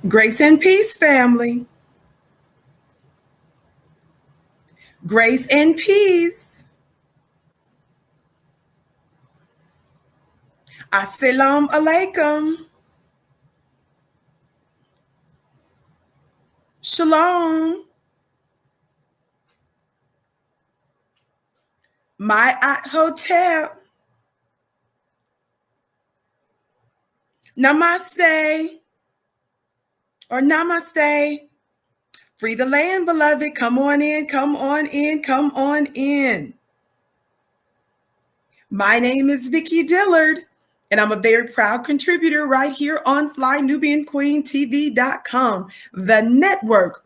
Grace and peace, family. Grace and peace. Assalamu alaikum. Shalom. My hotel. Namaste. Or namaste. Free the land, beloved. Come on in, come on in, come on in. My name is Vicki Dillard, and I'm a very proud contributor right here on FlyNubianQueenTV.com, the network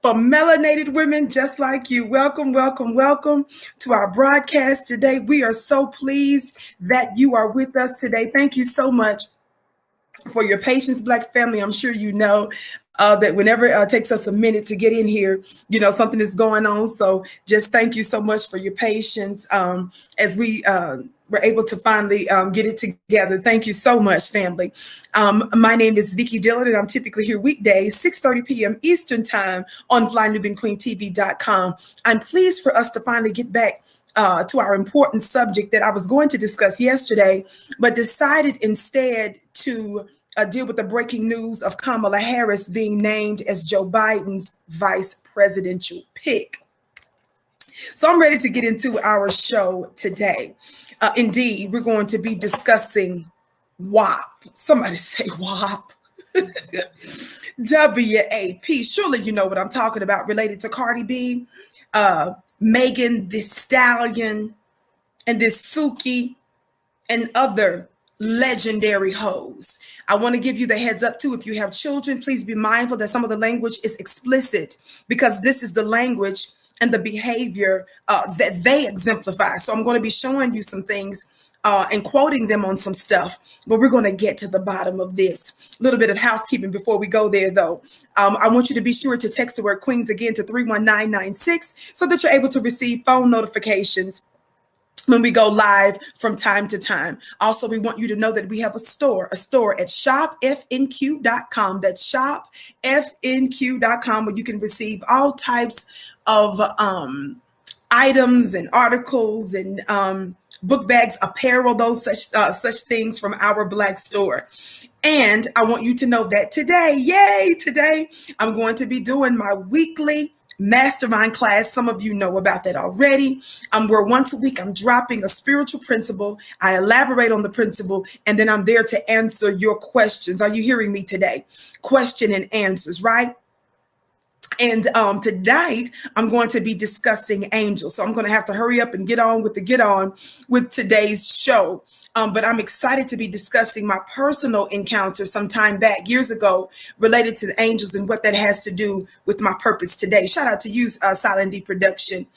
for melanated women just like you. Welcome, welcome, welcome to our broadcast today. We are so pleased that you are with us today. Thank you so much for your patience, Black family. I'm sure you know that whenever it takes us a minute to get in here, you know, something is going on. So just thank you so much for your patience as we were able to finally get it together. Thank you so much, family. My name is Vicki Dillard, and I'm typically here weekdays, 6:30 p.m. Eastern Time on FlyNubianQueenTV.com. I'm pleased for us to finally get back to our important subject that I was going to discuss yesterday, but decided instead to deal with the breaking news of Kamala Harris being named as Joe Biden's vice presidential pick. So I'm ready to get into our show today. Indeed, we're going to be discussing WAP. Somebody say WAP. WAP. Surely you know what I'm talking about, related to Cardi B, Megan Thee Stallion, and this Suki, and other legendary hoes. I want to give you the heads up too. If you have children, please be mindful that some of the language is explicit, because this is the language and the behavior that they exemplify. So I'm going to be showing you some things and quoting them on some stuff, but we're going to get to the bottom of this. A little bit of housekeeping before we go there, though. I want you to be sure to text the word Queens again to 31996 so that you're able to receive phone notifications when we go live from time to time. Also, we want you to know that we have a store at shopfnq.com. That's shopfnq.com, where you can receive all types of items and articles and book bags, apparel, those such things from our Black store. And I want you to know that today, I'm going to be doing my weekly mastermind class. Some of you know about that already. Where once a week I'm dropping a spiritual principle. I elaborate on the principle, and then I'm there to answer your questions. Are you hearing me today? Question and answers, right? And tonight I'm going to be discussing angels. So I'm going to have to hurry up and get on with today's show. But I'm excited to be discussing my personal encounter some time back, years ago, related to the angels and what that has to do with my purpose today. Shout out to you, Silent D Production.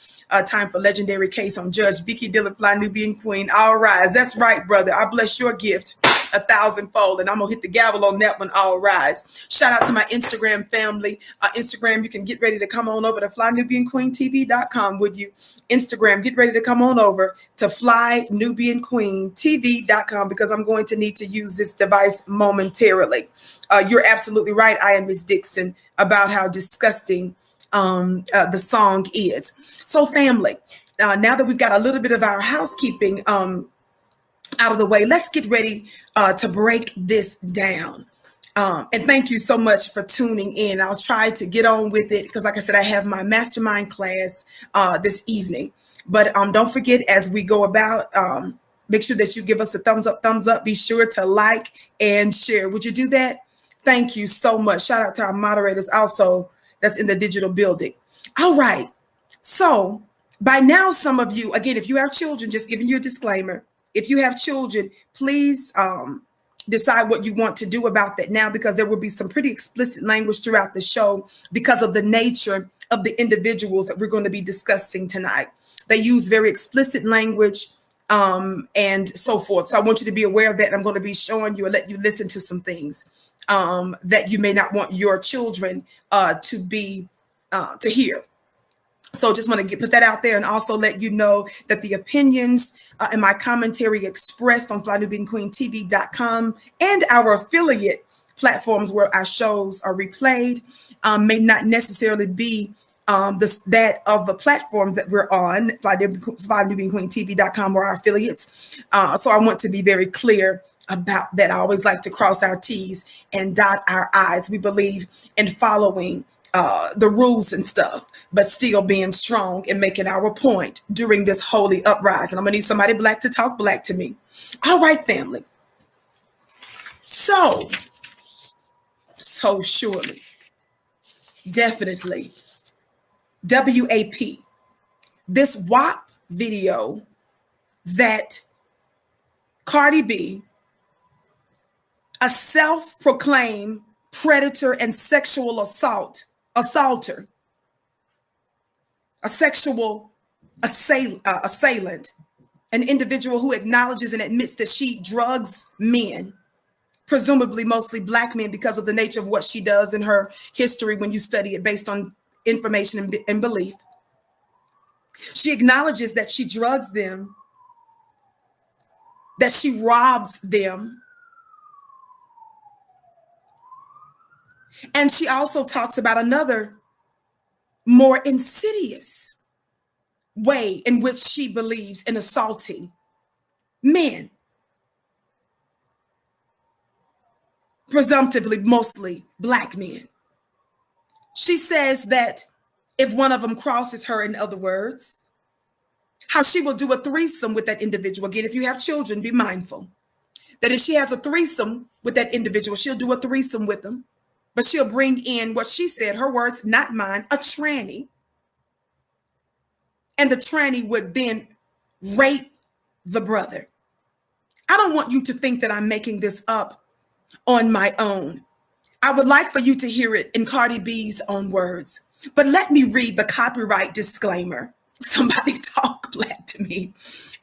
Time for legendary case on Judge Vicki Dillard, Fly Nubian Queen. All rise. That's right, brother. I bless your gift 1,000-fold, and I'm gonna hit the gavel on that one. All rise. Shout out to my Instagram family. Instagram, you can get ready to come on over to FlyNubianQueenTV.com. Would you? Instagram, get ready to come on over to FlyNubianQueenTV.com, because I'm going to need to use this device momentarily. You're absolutely right. I am Miss Dixon about how disgusting the song is. So, family, now that we've got a little bit of our housekeeping out of the way, let's get ready to break this down. And thank you so much for tuning in. I'll try to get on with it because, like I said, I have my mastermind class this evening. But don't forget, as we go about, make sure that you give us a thumbs up. Be sure to like and share. Would you do that? Thank you so much. Shout out to our moderators also that's in the digital building. All right. So by now, some of you, again, if you have children, just giving you a disclaimer. If you have children, please decide what you want to do about that now, because there will be some pretty explicit language throughout the show because of the nature of the individuals that we're going to be discussing tonight. They use very explicit language and so forth. So I want you to be aware of that. I'm going to be showing you and let you listen to some things that you may not want your children to hear. So just want to put that out there, and also let you know that the opinions and my commentary expressed on FlyNubianQueenTV.com and our affiliate platforms where our shows are replayed may not necessarily be that of the platforms that we're on, FlyNewBeingQueenTV.com or our affiliates. So I want to be very clear about that. I always like to cross our T's and dot our I's. We believe in following the rules and stuff, but still being strong and making our point during this holy uprising. I'm gonna need somebody black to talk black to me. All right, family. So surely, definitely, WAP, this WAP video that Cardi B, a self-proclaimed predator and sexual assaulter, a sexual assailant, an individual who acknowledges and admits that she drugs men, presumably mostly black men, because of the nature of what she does in her history when you study it based on information and belief. She acknowledges that she drugs them, that she robs them. And she also talks about another more insidious way in which she believes in assaulting men, presumptively mostly black men. She says that if one of them crosses her, in other words, how she will do a threesome with that individual. Again, if you have children, be mindful that if she has a threesome with that individual, she'll do a threesome with them, but she'll bring in what she said, her words, not mine, a tranny. And the tranny would then rape the brother. I don't want you to think that I'm making this up on my own. I would like for you to hear it in Cardi B's own words. But let me read the copyright disclaimer. Somebody talk black to me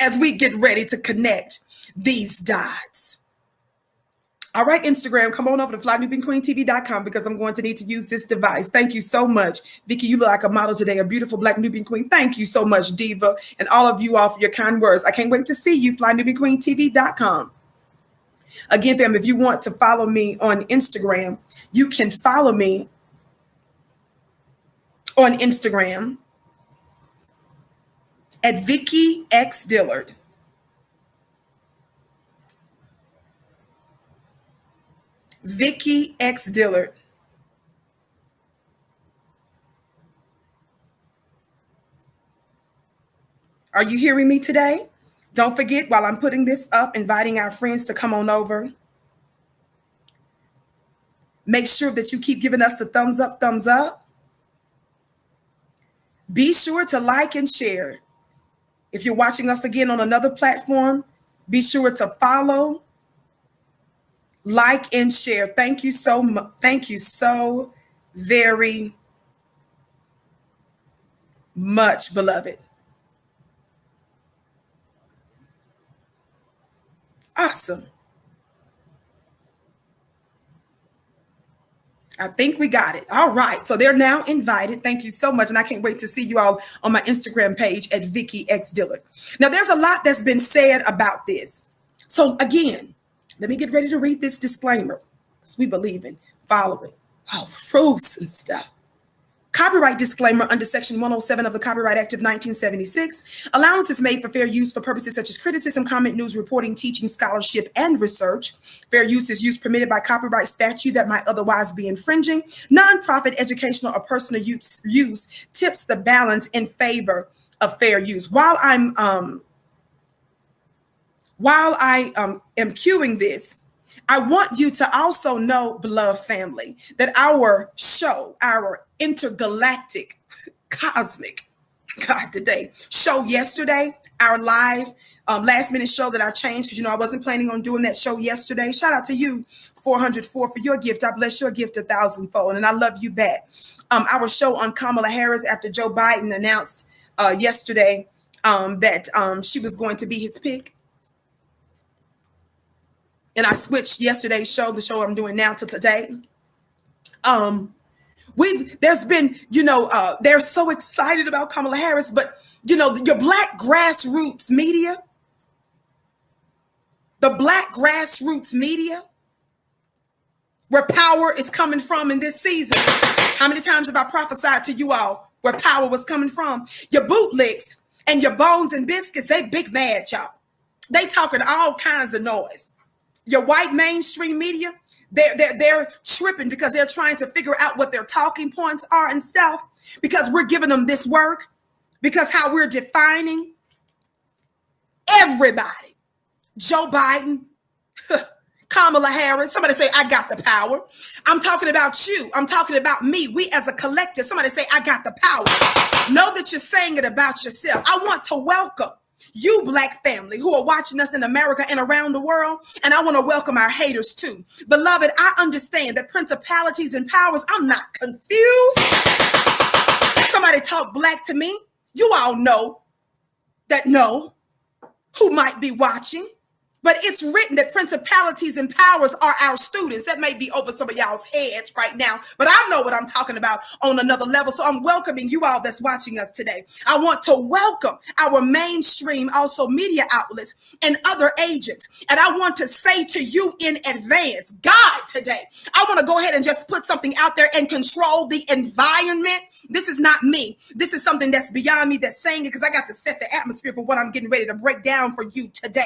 as we get ready to connect these dots. All right, Instagram, come on over to FlyNewBeingQueenTV.com because I'm going to need to use this device. Thank you so much. Vicky, you look like a model today, a beautiful black Nubian queen. Thank you so much, Diva, and all of you all for your kind words. I can't wait to see you, FlyNewBeingQueenTV.com. Again, fam, if you want to follow me on Instagram, you can follow me on Instagram at Vicky X Dillard. Vicky X Dillard. Are you hearing me today? Don't forget, while I'm putting this up, inviting our friends to come on over. Make sure that you keep giving us the thumbs up, thumbs up. Be sure to like and share. If you're watching us again on another platform, be sure to follow, like, and share. Thank you so much. Thank you so very much, beloved. Awesome. I think we got it. All right. So they're now invited. Thank you so much. And I can't wait to see you all on my Instagram page at Vicky X Dillard. Now, there's a lot that's been said about this. So again, let me get ready to read this disclaimer because we believe in following all the rules and stuff. Copyright disclaimer under Section 107 of the Copyright Act of 1976. Allowance is made for fair use for purposes such as criticism, comment, news, reporting, teaching, scholarship, and research. Fair use is use permitted by copyright statute that might otherwise be infringing. Nonprofit, educational, or personal use tips the balance in favor of fair use. While I am cueing this, I want you to also know, beloved family, that our show, our intergalactic, cosmic, God today, show yesterday, our live last minute show that I changed because, I wasn't planning on doing that show yesterday. Shout out to you, 404, for your gift. I bless your gift 1,000-fold, and I love you back. Our show on Kamala Harris after Joe Biden announced yesterday that she was going to be his pick. And I switched yesterday's show, the show I'm doing now, to today. There's been, they're so excited about Kamala Harris, but, your black grassroots media, the black grassroots media where power is coming from in this season. How many times have I prophesied to you all where power was coming from? Your bootlicks and your bones and biscuits, they big mad, y'all. They talking all kinds of noise. Your white mainstream media, they're tripping because they're trying to figure out what their talking points are and stuff, because we're giving them this work, because how we're defining everybody. Joe Biden, Kamala Harris. Somebody say, I got the power. I'm talking about you. I'm talking about me. We as a collective. Somebody say, I got the power. Know that you're saying it about yourself. I want to welcome you, Black family, who are watching us in America and around the world. And I want to welcome our haters too. Beloved, I understand that principalities and powers, I'm not confused. Somebody talk Black to me. You all know who might be watching. But it's written that principalities and powers are our students. That may be over some of y'all's heads right now, but I know what I'm talking about on another level. So I'm welcoming you all that's watching us today. I want to welcome our mainstream, also media outlets and other agents. And I want to say to you in advance, God, today, I want to go ahead and just put something out there and control the environment. This is not me. This is something that's beyond me that's saying it, because I got to set the atmosphere for what I'm getting ready to break down for you today.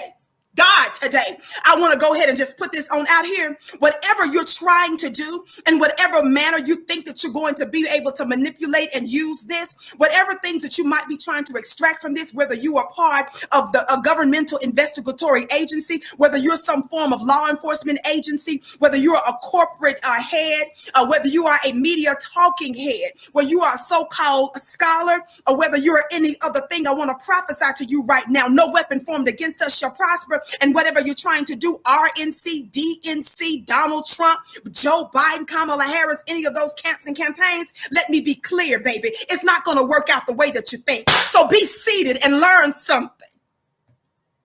God, today, I want to go ahead and just put this on out here. Whatever you're trying to do, in whatever manner you think that you're going to be able to manipulate and use this, whatever things that you might be trying to extract from this, whether you are part of a governmental investigatory agency, whether you're some form of law enforcement agency, whether you're a corporate head, whether you are a media talking head, whether you are a so-called scholar, or whether you're any other thing, I want to prophesy to you right now. No weapon formed against us shall prosper. And whatever you're trying to do, RNC, DNC, Donald Trump, Joe Biden, Kamala Harris, any of those camps and campaigns, let me be clear, baby. It's not going to work out the way that you think. So be seated and learn something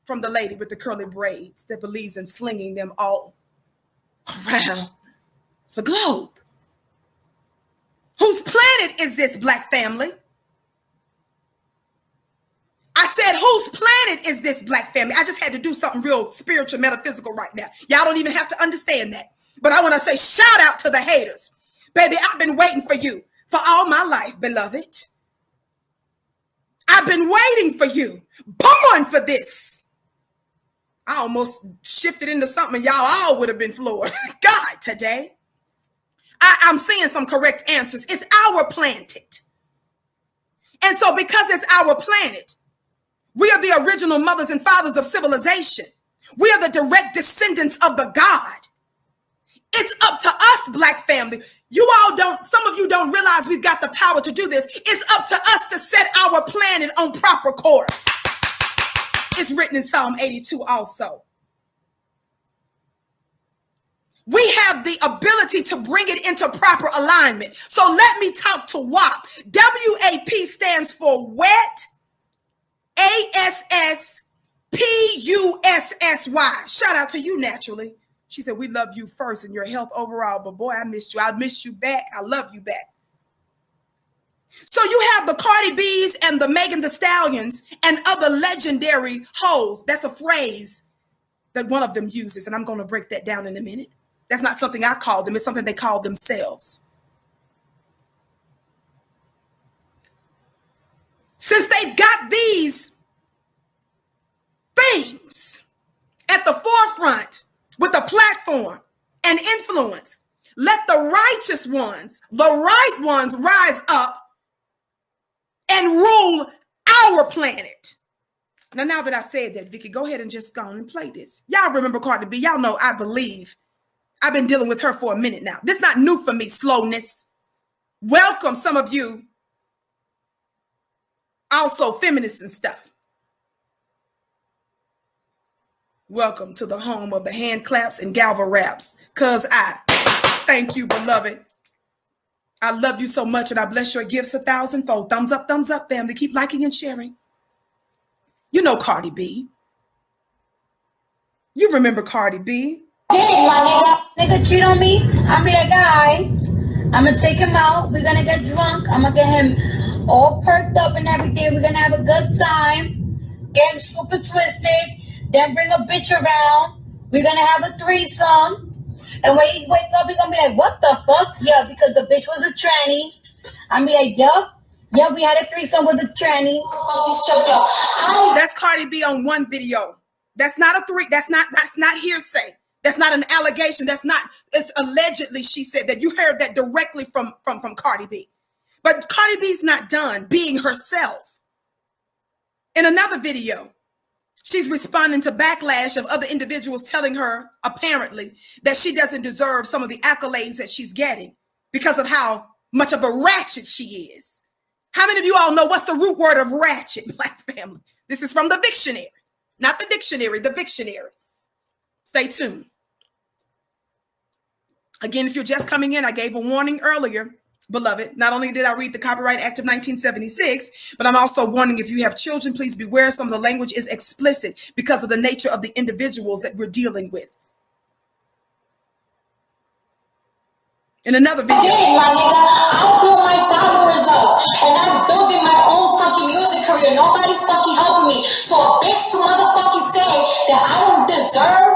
from the lady with the curly braids that believes in slinging them all around the globe. Whose planet is this, Black family? I said, whose planet is this, Black family? I just had to do something real spiritual, metaphysical right now. Y'all don't even have to understand that. But I want to say shout out to the haters. Baby, I've been waiting for you for all my life, beloved. I've been waiting for you. Born for this. I almost shifted into something y'all all would have been floored. God, today. I'm seeing some correct answers. It's our planet. And so because it's our planet, we are the original mothers and fathers of civilization. We are the direct descendants of the God. It's up to us, Black family. Some of you don't realize we've got the power to do this. It's up to us to set our planet on proper course. It's written in Psalm 82 also. We have the ability to bring it into proper alignment. So let me talk to WAP. WAP stands for wet. ASSPUSSY. Shout out to you, naturally. She said, we love you first and your health overall. But boy, I missed you. I missed you back. I love you back. So you have the Cardi B's and the Megan Thee Stallions and other legendary hoes. That's a phrase that one of them uses. And I'm going to break that down in a minute. That's not something I call them. It's something they call themselves. Since they've got these things at the forefront with a platform and influence, let the righteous ones, the right ones, rise up and rule our planet. Now that I said that, Vicky, go ahead and just go on and play this. Y'all remember Cardi B. Y'all know I believe. I've been dealing with her for a minute now. This is not new for me, slowness. Welcome, some of you. Also feminists and stuff. Welcome to the home of the hand claps and galva raps. Cause I thank you, beloved. I love you so much and I bless your gifts 1,000-fold. Thumbs up, family. Keep liking and sharing. You know Cardi B. You remember Cardi B. Nigga cheat on me. I'm that guy. I'm gonna take him out. We're gonna get drunk. I'm gonna get him all perked up and everything. We're gonna have a good time. Get super twisted. Then bring a bitch around. We're gonna have a threesome. And when he wakes up, he gonna be like, what the fuck? Yeah, because the bitch was a tranny. I'm be like, yup, we had a threesome with a tranny. That's Cardi B on one video. That's not a three. That's not hearsay. That's not an allegation. It's allegedly, she said that. You heard that directly from Cardi B. But Cardi B's not done being herself. In another video, she's responding to backlash of other individuals telling her, apparently, that she doesn't deserve some of the accolades that she's getting because of how much of a ratchet she is. How many of you all know what's the root word of ratchet, Black family? This is from the dictionary. Not the dictionary, the dictionary. Stay tuned. Again, if you're just coming in, I gave a warning earlier, beloved. Not only did I read the Copyright Act of 1976, but I'm also warning if you have children, please beware. Some of the language is explicit because of the nature of the individuals that we're dealing with. In another video. My nigga, I built my followers up, and I'm building my own fucking music career. Nobody's fucking helping me. So a bitch to motherfucking say that I don't deserve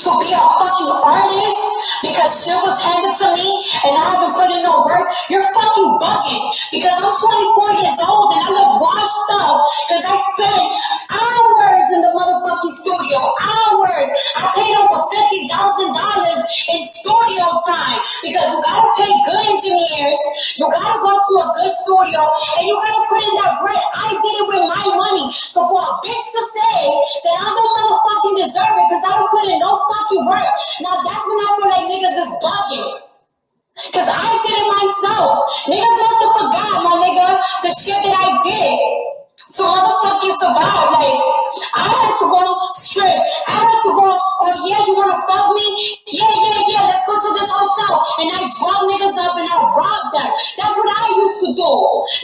to be a fucking artist because shit was handed to me and I haven't put in no work, you're fucking bugging. Because I'm 24 years old and I look washed up because I spent hours in the motherfucking studio. Hours. I paid over $50,000 in studio time because you gotta pay good engineers, you gotta go to a good studio, and you gotta put in that bread. I did it with my money. So for a bitch to say that I don't motherfucking deserve it because I don't put in no fucking work, now that's when I feel like niggas is bugging. Cause I did it myself. Niggas must have forgot, my nigga, the shit that I did to motherfucking survive. Like, I had to go strip. I had to go, oh yeah, you wanna fuck me? Yeah, let's go to this hotel. And I drug niggas up and I robbed them. That's what I used to do.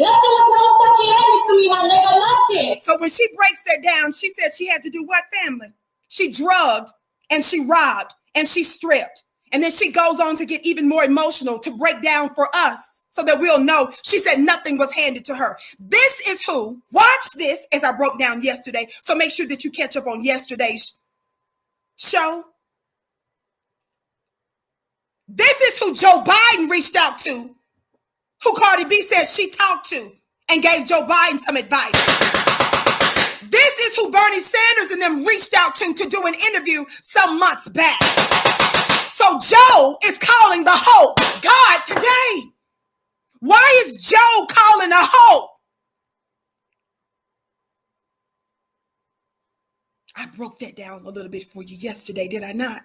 Nothing was motherfucking handed to me, my nigga, nothing. So when she breaks that down, she said she had to do what, family? She drugged and she robbed and she stripped. And then she goes on to get even more emotional to break down for us so that we'll know. She said nothing was handed to her. This is who, watch this as I broke down yesterday. So make sure that you catch up on yesterday's show. This is who Joe Biden reached out to, who Cardi B says she talked to and gave Joe Biden some advice. This is who Bernie Sanders and them reached out to do an interview some months back. So Joe is calling the hoe God today. Why is Joe calling a hoe? I broke that down a little bit for you yesterday, did I not?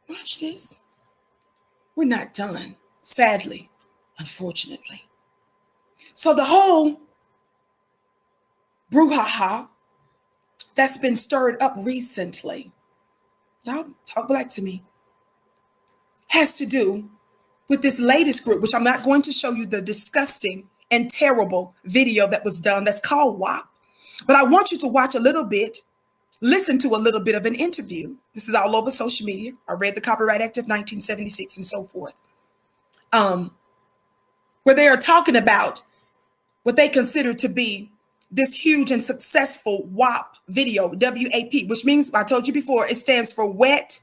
Watch this. We're not done, sadly, unfortunately. So the whole brouhaha that's been stirred up recently, y'all talk black to me, has to do with this latest group, which I'm not going to show you the disgusting and terrible video that was done that's called WAP. But I want you to watch a little bit, listen to a little bit of an interview. This is all over social media. I read the Copyright Act of 1976 and so forth, where they are talking about what they consider to be this huge and successful WAP video, WAP, which means, I told you before, it stands for Wet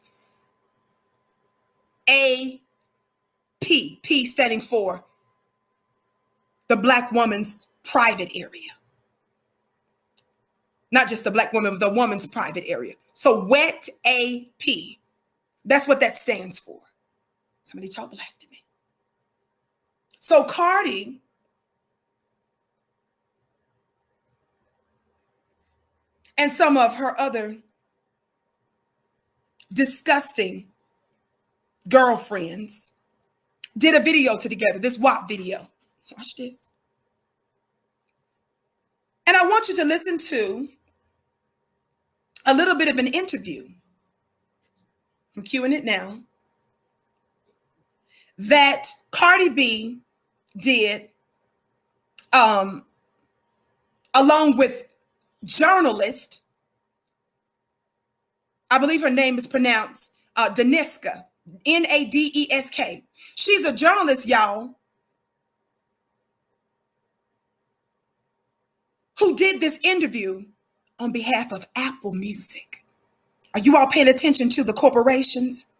A P, P standing for the Black woman's private area. Not just the Black woman, but the woman's private area. So Wet AP, that's what that stands for. Somebody talk black to me. So Cardi and some of her other disgusting girlfriends did a video together, this WAP video. Watch this. And I want you to listen to a little bit of an interview. I'm cueing it now. That Cardi B did along with journalist, I believe her name is pronounced Nadeska, Nadesk. She's a journalist, y'all, who did this interview on behalf of Apple Music. Are you all paying attention to the corporations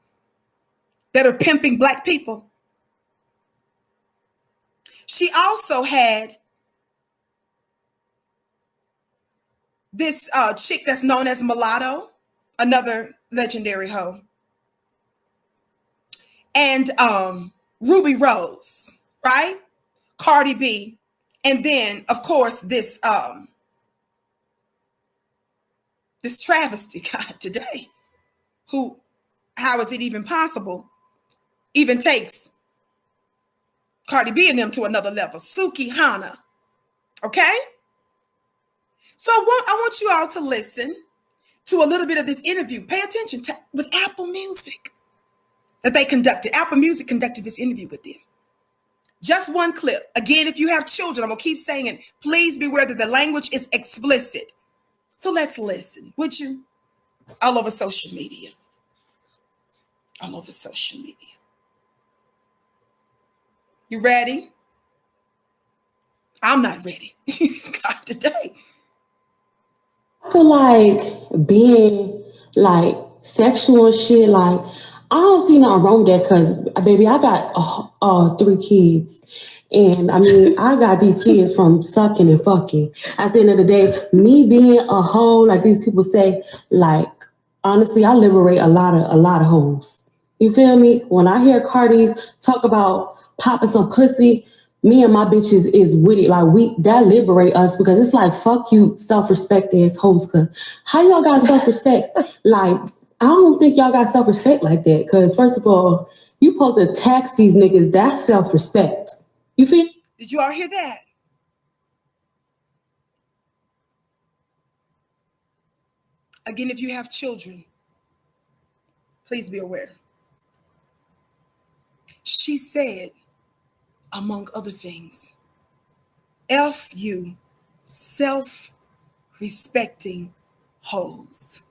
that are pimping Black people? She also had this chick that's known as Mulatto, another legendary hoe, and Ruby Rose, right? Cardi B, and then of course this travesty god today, who, how is it even possible, even takes Cardi B and them to another level, Suki Hana, okay? So I want you all to listen to a little bit of this interview. Pay attention to with Apple Music that they conducted. Apple Music conducted this interview with them. Just one clip. Again, if you have children, I'm going to keep saying it. Please beware that the language is explicit. So let's listen, would you? All over social media. All over social media. You ready? I'm not ready. God, today. I feel like being like sexual and shit, like I don't see nothing wrong with that because, baby, I got 3 kids. And I mean, I got these kids from sucking and fucking. At the end of the day, me being a hoe, like these people say, like, honestly, I liberate a lot of hoes. You feel me? When I hear Cardi talk about popping some pussy, me and my bitches is with it. Like that liberate us because it's like, fuck you, self-respect as hoes. Cause how y'all got self-respect? Like, I don't think y'all got self-respect like that. Cause first of all, you supposed to tax these niggas. That's self-respect. You feel? Did you all hear that? Again, if you have children, please be aware. She said, among other things, F you self-respecting hoes.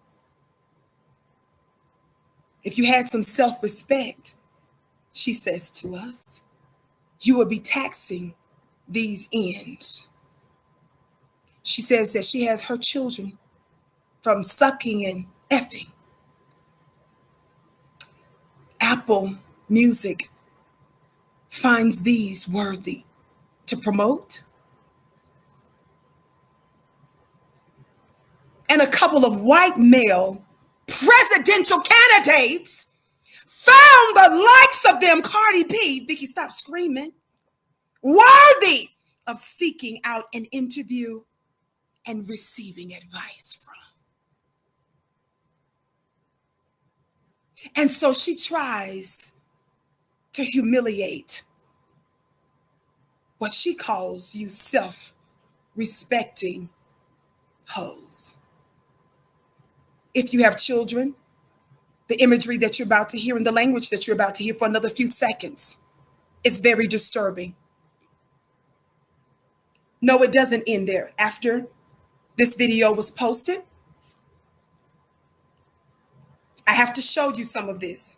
If you had some self-respect, she says to us, you would be taxing these ends. She says that she has her children from sucking and effing. Apple Music finds these worthy to promote. And a couple of white male presidential candidates found the likes of them, Cardi B, Vicky, stop screaming, worthy of seeking out an interview and receiving advice from. And so she tries to humiliate what she calls you self-respecting hoes. If you have children, the imagery that you're about to hear and the language that you're about to hear for another few seconds is very disturbing. No, it doesn't end there. After this video was posted, I have to show you some of this.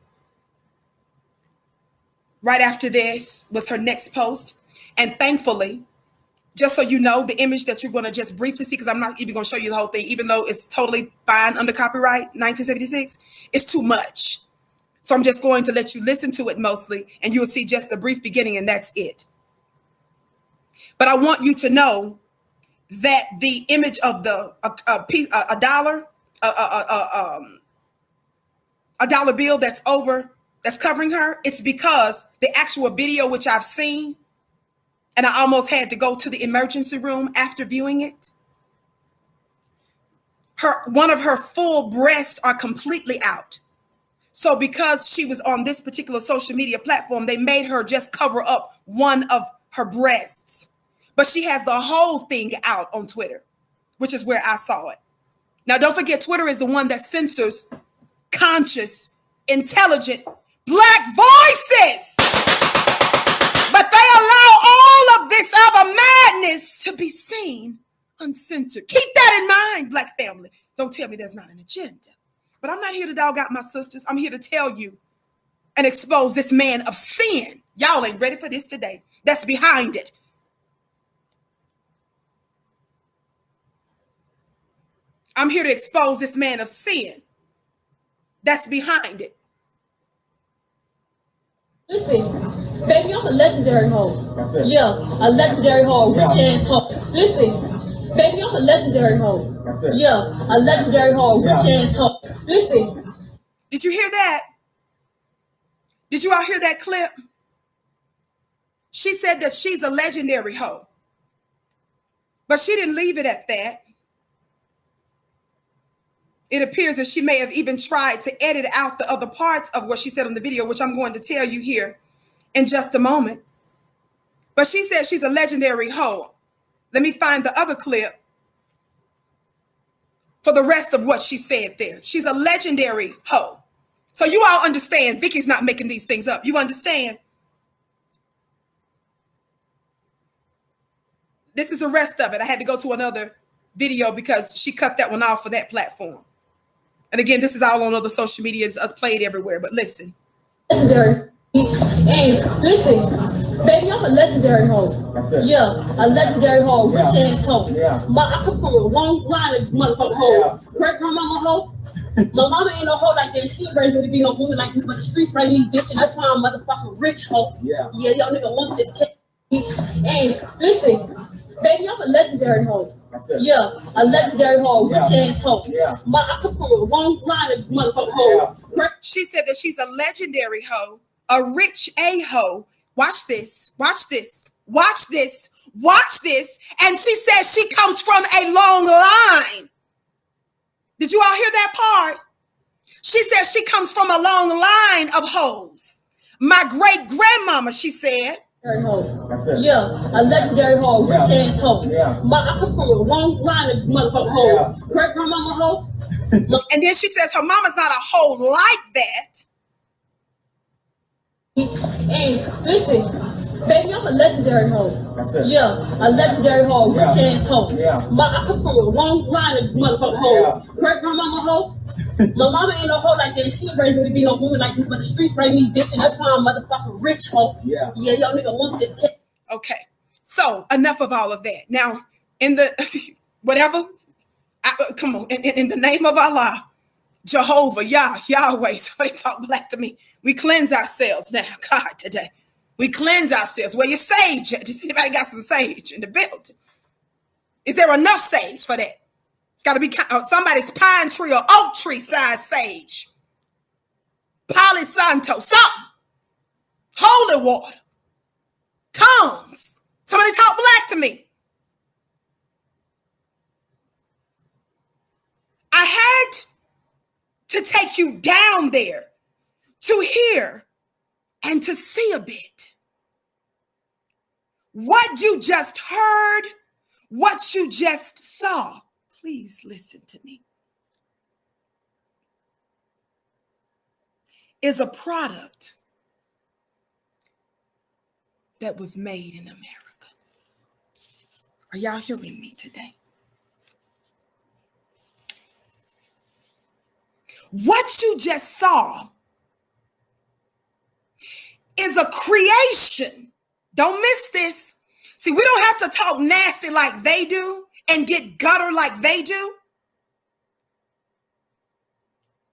Right after this was her next post. And thankfully, just so you know, the image that you're going to just briefly see, because I'm not even going to show you the whole thing, even though it's totally fine under copyright, 1976, it's too much. So I'm just going to let you listen to it mostly, and you'll see just the brief beginning, and that's it. But I want you to know that the image of the a dollar bill that's covering her, it's because the actual video which I've seen, and I almost had to go to the emergency room after viewing it. One of her full breasts are completely out. So because she was on this particular social media platform, they made her just cover up one of her breasts. But she has the whole thing out on Twitter, which is where I saw it. Now, don't forget, Twitter is the one that censors conscious, intelligent Black voices. But they allow all of this other madness to be seen uncensored. Keep that in mind, Black family. Don't tell me there's not an agenda. But I'm not here to dog out my sisters. I'm here to tell you and expose this man of sin. Y'all ain't ready for this today. That's behind it. I'm here to expose this man of sin that's behind it. Listen, baby, I'm a legendary hoe. Yeah, a legendary hoe, rich ass hoe. Listen, baby, I'm a legendary hoe. Yeah, a legendary hoe, rich ass hoe. Listen. Did you hear that? Did you all hear that clip? She said that she's a legendary hoe. But she didn't leave it at that. It appears that she may have even tried to edit out the other parts of what she said on the video, which I'm going to tell you here in just a moment. But she said she's a legendary hoe. Let me find the other clip for the rest of what she said there. She's a legendary hoe. So you all understand, Vicky's not making these things up. You understand? This is the rest of it. I had to go to another video because she cut that one off for that platform. And again, this is all on other social medias, played everywhere. But listen. Legendary. And listen, baby, I'm a legendary hoe. Yeah, a legendary hoe, rich ass hoe. But I come from a long line of this motherfucking hoes. Great grandmama hoe. My mama ain't no hoe like that. She ain't raised me to be no woman like this, but the streets bring me bitch, and that's why I'm motherfucking rich hoe. Yeah, y'all nigga want this cat. And listen, baby, I'm a legendary hoe. Yeah, a legendary hoe, rich ass hoe. But I come from a long line of this motherfucking hoes. She said that she's a legendary hoe, a rich a-hoe. Watch this, watch this, watch this, watch this. And she says she comes from a long line. Did you all hear that part? She says she comes from a long line of hoes. My great grandmama, she said. Yeah, a legendary hoe, rich ass hoe. But I come from a long line of motherfucking hoes. Great grandmama hoe. And then she says her mama's not a hoe like that. And listen, baby, I'm a legendary hoe. Yeah, a legendary hoe, rich ass hoe. But I come from a long line of motherfucking hoes. Great grandmama hoe. My mama ain't no hoe like that. She ain't raised me to be no woman like this, but the streets bring me bitch, and that's why I'm motherfucking rich hoe. Yeah, y'all nigga want this cat. Okay, so enough of all of that. Now, in the whatever, come on, in the name of Allah, Jehovah, Yahweh, somebody talk black to me. We cleanse ourselves now, God, today. We cleanse ourselves. Where your sage at? Does anybody got some sage in the building? Is there enough sage for that? It's got to be somebody's pine tree or oak tree size sage. Palo Santo, something. Holy water. Tongues. Somebody talk black to me. I had to take you down there to hear and to see a bit. What you just heard, what you just saw. Please listen to me. Is a product that was made in America. Are y'all hearing me today? What you just saw is a creation. Don't miss this. See, we don't have to talk nasty like they do and get gutter like they do.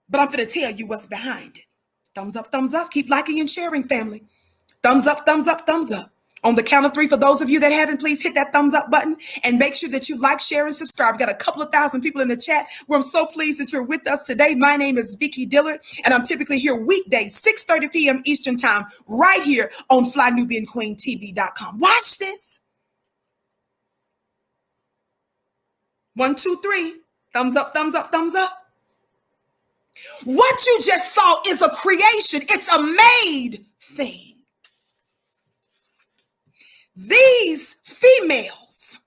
But I'm going to tell you what's behind it. Thumbs up, thumbs up. Keep liking and sharing, family. Thumbs up, thumbs up, thumbs up. On the count of 3, for those of you that haven't, please hit that thumbs up button and make sure that you like, share, and subscribe. We've got a couple of thousand people in the chat where I'm so pleased that you're with us today. My name is Vicky Dillard, and I'm typically here weekdays, 6:30 p.m. Eastern time, right here on FlyNubianQueenTV.com. Watch this. 1, 2, 3. Thumbs up, thumbs up, thumbs up. What you just saw is a creation. It's a made thing. These females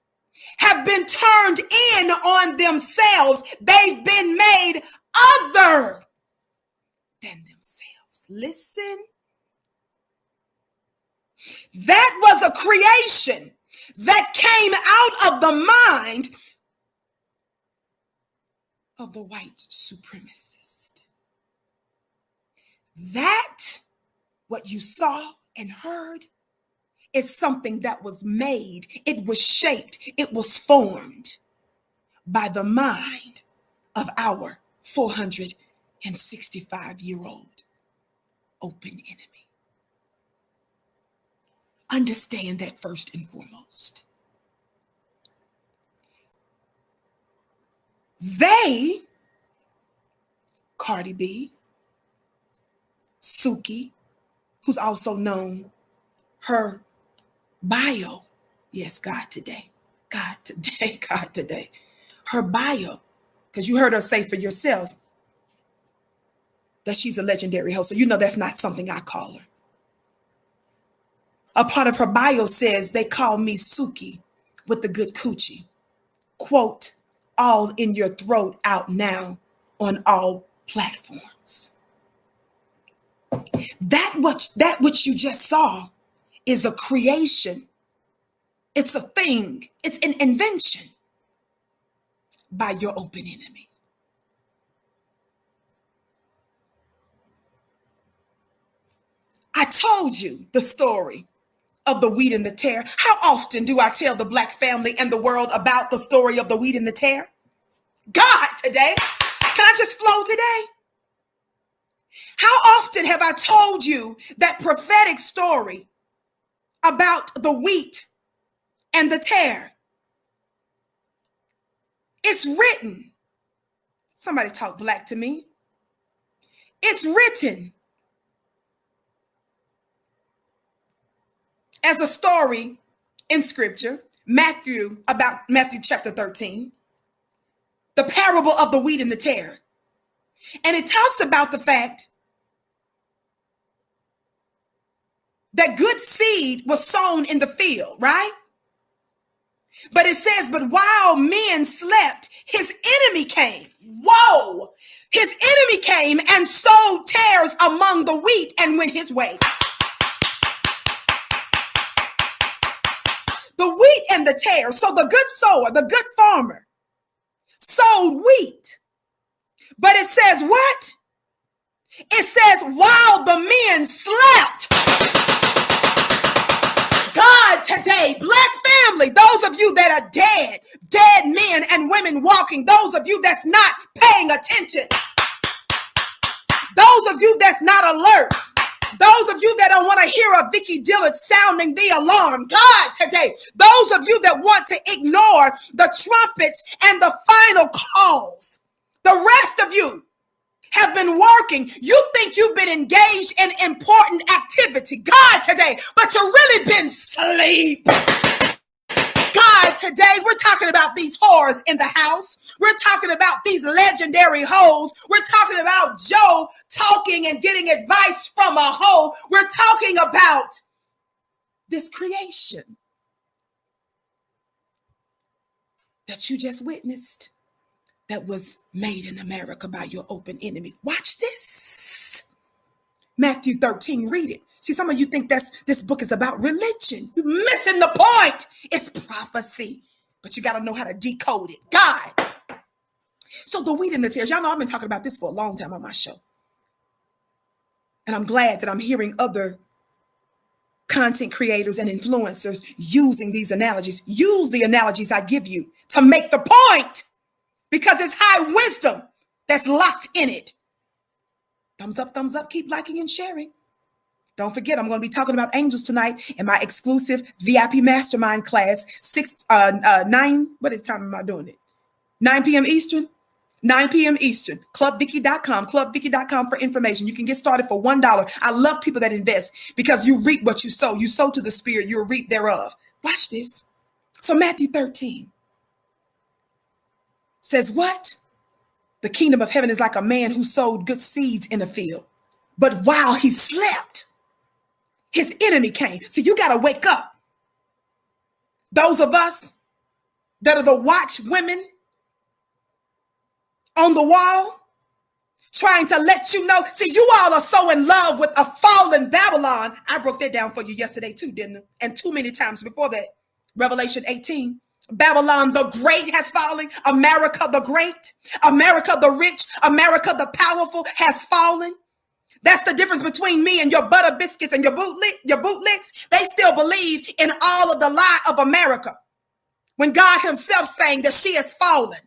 have been turned in on themselves. They've been made other than themselves. Listen. That was a creation that came out of the mind of the white supremacist. That, what you saw and heard, is something that was made. It was shaped. It was formed by the mind of our 400 and 65-year-old open enemy. Understand that first and foremost. They, Cardi B, Suki, who's also known her bio. Yes, God today. God today. God today. Her bio. Because you heard her say for yourself that she's a legendary host. So you know that's not something I call her. A part of her bio says, they call me Suki with the good coochie. Quote, all in your throat out now on all platforms. That which you just saw is a creation. It's a thing. It's an invention by your open enemy. I told you the story of the wheat and the tare. How often do I tell the Black family and the world about the story of the wheat and the tare? God, today. Can I just flow today? How often have I told you that prophetic story about the wheat and the tare? It's written. Somebody talk Black to me. It's written as a story in scripture, Matthew chapter 13, the parable of the wheat and the tare. And it talks about the fact that good seed was sown in the field, right? But it says, but while men slept, his enemy came. Whoa! His enemy came and sowed tares among the wheat and went his way. The wheat and the tare. So the good sower, the good farmer, sowed wheat. But it says what? It says while the men slept. God today, Black family, those of you that are dead men and women walking, those of you that's not paying attention, those of you that's not alert, those of you that don't want to hear a Vicky Dillard sounding the alarm, God today, those of you that want to ignore the trumpets and the final calls, the rest of you have been working. You think you've been engaged in important activity, God today, but you've really been asleep. God today, we're talking about these whores in the house. We're talking about these legendary hoes. We're talking about Joe talking and getting advice from a hoe. We're talking about this creation that you just witnessed, that was made in America by your open enemy. Watch this. Matthew 13, read it. See, some of you think this book is about religion. You're missing the point. It's prophecy, but you got to know how to decode it. God. So the wheat and the tares, y'all know I've been talking about this for a long time on my show. And I'm glad that I'm hearing other content creators and influencers using these analogies. Use the analogies I give you to make the point, because it's high wisdom that's locked in it. Thumbs up, keep liking and sharing. Don't forget, I'm going to be talking about angels tonight in my exclusive VIP Mastermind class, 9, what is time am I doing it? 9 p.m. Eastern? 9 p.m. Eastern, clubvicky.com, clubvicky.com for information. You can get started for $1. I love people that invest because you reap what you sow. You sow to the spirit, you'll reap thereof. Watch this. So Matthew 13 says what? The kingdom of heaven is like a man who sowed good seeds in a field. But while he slept, his enemy came. So you got to wake up. Those of us that are the watch women on the wall, trying to let you know. See, you all are so in love with a fallen Babylon. I broke that down for you yesterday too, didn't I? And too many times before that. Revelation 18. Babylon the great has fallen. America the great. America the rich. America the powerful has fallen. That's the difference between me and your butter biscuits and your bootlicks. They still believe in all of the lie of America, when God himself saying that she has fallen.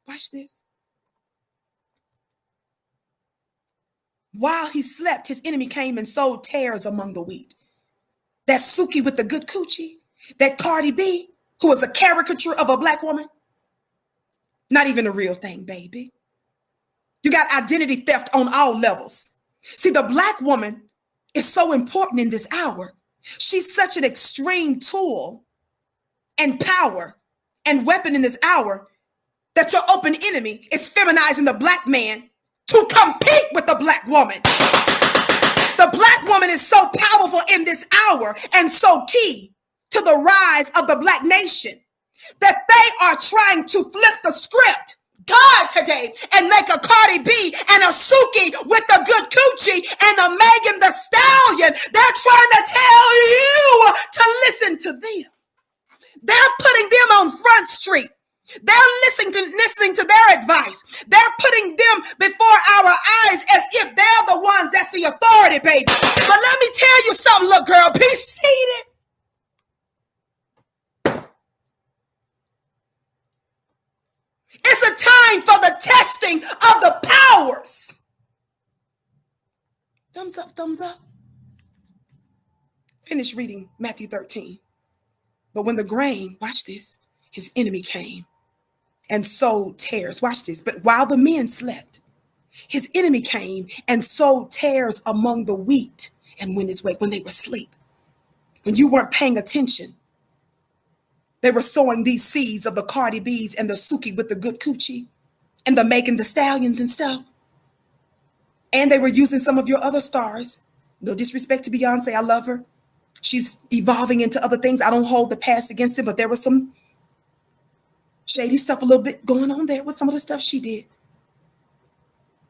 Watch this. while he slept, his enemy came and sowed tares among the wheat. That Suki with the good coochie, that Cardi B, who was a caricature of a black woman, not even a real thing, baby. You got identity theft on all levels. See, the black woman is so important in this hour. She's such an extreme tool and power and weapon in this hour that your open enemy is feminizing the black man to compete with the black woman. The black woman is so powerful in this hour and so key to the rise of the black nation that they are trying to flip the script, God, today, and make a Cardi B and a Suki with the good coochie and a Megan the Stallion. They're trying to tell you to listen to them. They're putting them on Front Street. They're listening to their advice. They're putting them before our eyes as if they're the ones that's the authority, baby. But let me tell you something, little girl. Be seated. It's a time for the testing of the powers. Thumbs up, thumbs up. Finish reading Matthew 13. But when the grain, watch this, his enemy came and sowed tares. Watch this. But while the men slept, his enemy came and sowed tares among the wheat and went his way when they were asleep. When you weren't paying attention, they were sowing these seeds of the Cardi B's and the Suki with the good coochie and the Megan the Stallions and stuff. And they were using some of your other stars. No disrespect to Beyonce. I love her. She's evolving into other things. I don't hold the past against it, but there was some shady stuff a little bit going on there with some of the stuff she did.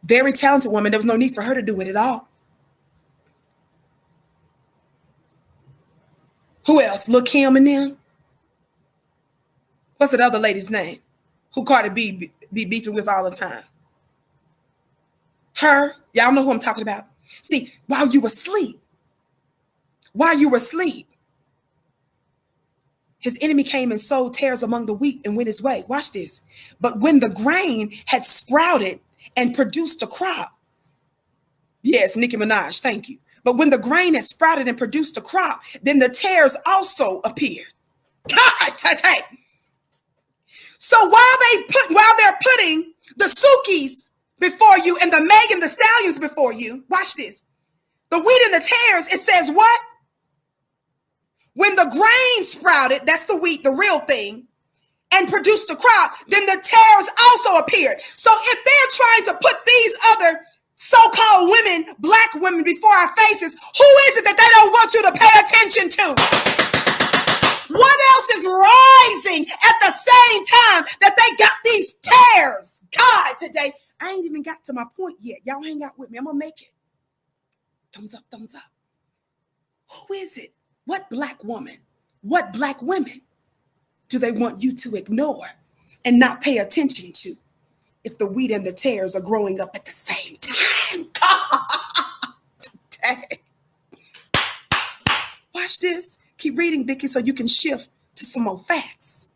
Very talented woman. There was no need for her to do it at all. Who else? Lil' Kim and them. What's that other lady's name? Who Cardi B be beefing with all the time? Her. Y'all know who I'm talking about. See, while you were asleep, his enemy came and sowed tares among the wheat and went his way. Watch this. But when the grain had sprouted and produced a crop. Yes, Nicki Minaj, thank you. But when the grain had sprouted and produced a crop, then the tares also appeared. God, so while they're putting the Sukis before you and the Megan the Stallions before you, watch this. The wheat and the tares, it says what? When the grain sprouted, that's the wheat, the real thing, and produced a crop, then the tares also appeared. So if they're trying to put these other so-called women, black women, before our faces, who is it that they don't want you to pay attention to? What else is rising at the same time that they got these tares? God, today, I ain't even got to my point yet. Y'all hang out with me. I'm going to make it. Thumbs up, thumbs up. Who is it? What black woman, what black women do they want you to ignore and not pay attention to if the wheat and the tares are growing up at the same time? God, dang. Watch this. Keep reading, Vicky, so you can shift to some more facts.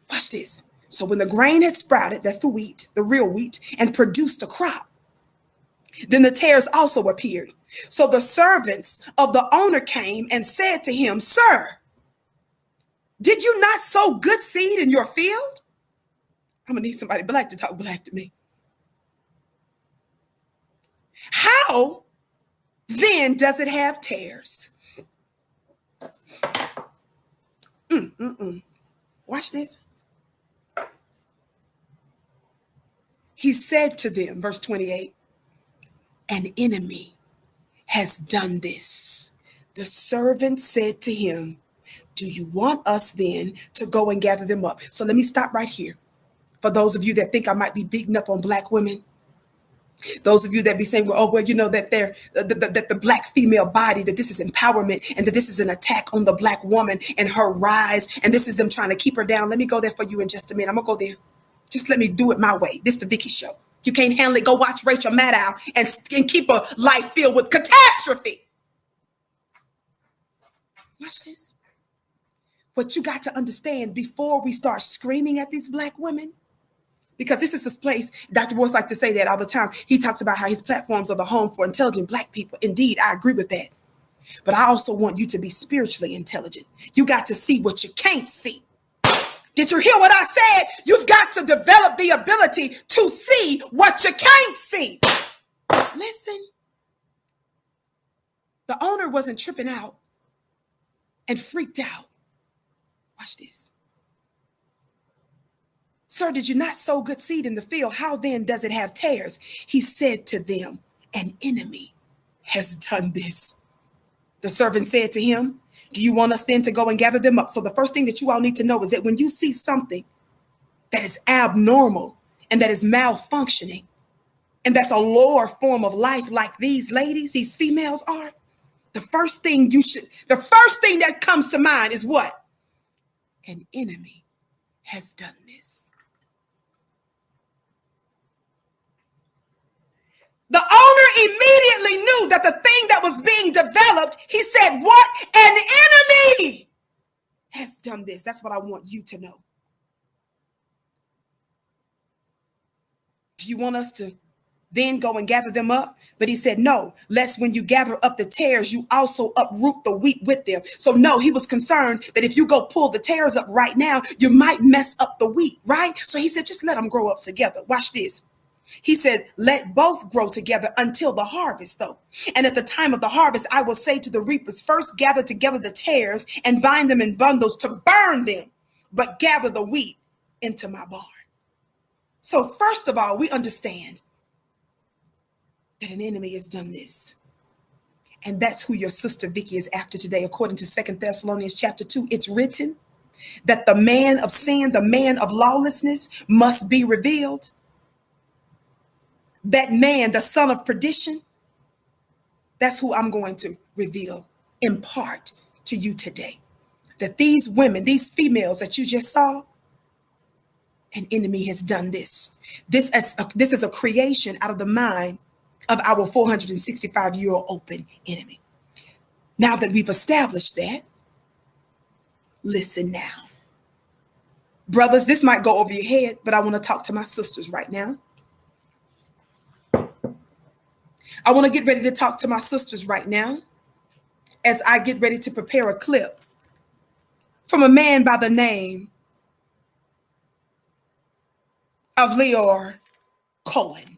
Watch this. So when the grain had sprouted, that's the wheat, the real wheat, and produced a crop, then the tares also appeared. So the servants of the owner came and said to him, "Sir, did you not sow good seed in your field?" I'm going to need somebody black to talk black to me. "How then does it have tares?" Watch this. He said to them, verse 28, "An enemy has done this." The servant said to him, "Do you want us then to go and gather them up?" So let me stop right here. For those of you that think I might be beating up on black women, those of you that be saying, well, you know, that they're that the black female body, that this is empowerment and that this is an attack on the black woman and her rise, and this is them trying to keep her down. Let me go there for you in just a minute. I'm gonna go there. Just let me do it my way. This is the Vicky Show. You can't handle it, go watch Rachel Maddow and keep a life filled with catastrophe. Watch this. What you got to understand before we start screaming at these black women, because this is this place. Dr. Boyce likes to say that all the time. He talks about how his platforms are the home for intelligent Black people. Indeed, I agree with that. But I also want you to be spiritually intelligent. You got to see what you can't see. Did you hear what I said? You've got to develop the ability to see what you can't see. Listen, the owner wasn't tripping out and freaked out. Watch this. Sir, did you not sow good seed in the field? How then does it have tares? He said to them, an enemy has done this. The servant said to him, do you want us then to go and gather them up? So the first thing that you all need to know is that when you see something that is abnormal and that is malfunctioning, and that's a lower form of life like these ladies, these females are, the first thing that comes to mind is what? An enemy has done this. The owner immediately knew that the thing that was being developed, he said, what? An enemy has done this. That's what I want you to know. Do you want us to then go and gather them up? But he said, no, lest when you gather up the tares, you also uproot the wheat with them. So no, he was concerned that if you go pull the tares up right now, you might mess up the wheat, right? So he said, just let them grow up together. Watch this. He said, let both grow together until the harvest, though. And at the time of the harvest, I will say to the reapers, first gather together the tares and bind them in bundles to burn them, but gather the wheat into my barn. So first of all, we understand that an enemy has done this. And that's who your sister Vicky is after today. According to 2 Thessalonians chapter 2, it's written that the man of sin, the man of lawlessness must be revealed. That man, the son of perdition, that's who I'm going to reveal, impart to you today. That these women, these females that you just saw, an enemy has done this. This is a creation out of the mind of our 465-year-old open enemy. Now that we've established that, listen now. Brothers, this might go over your head, but I want to talk to my sisters right now. I want to get ready to talk to my sisters right now as I get ready to prepare a clip from a man by the name of Lyor Cohen.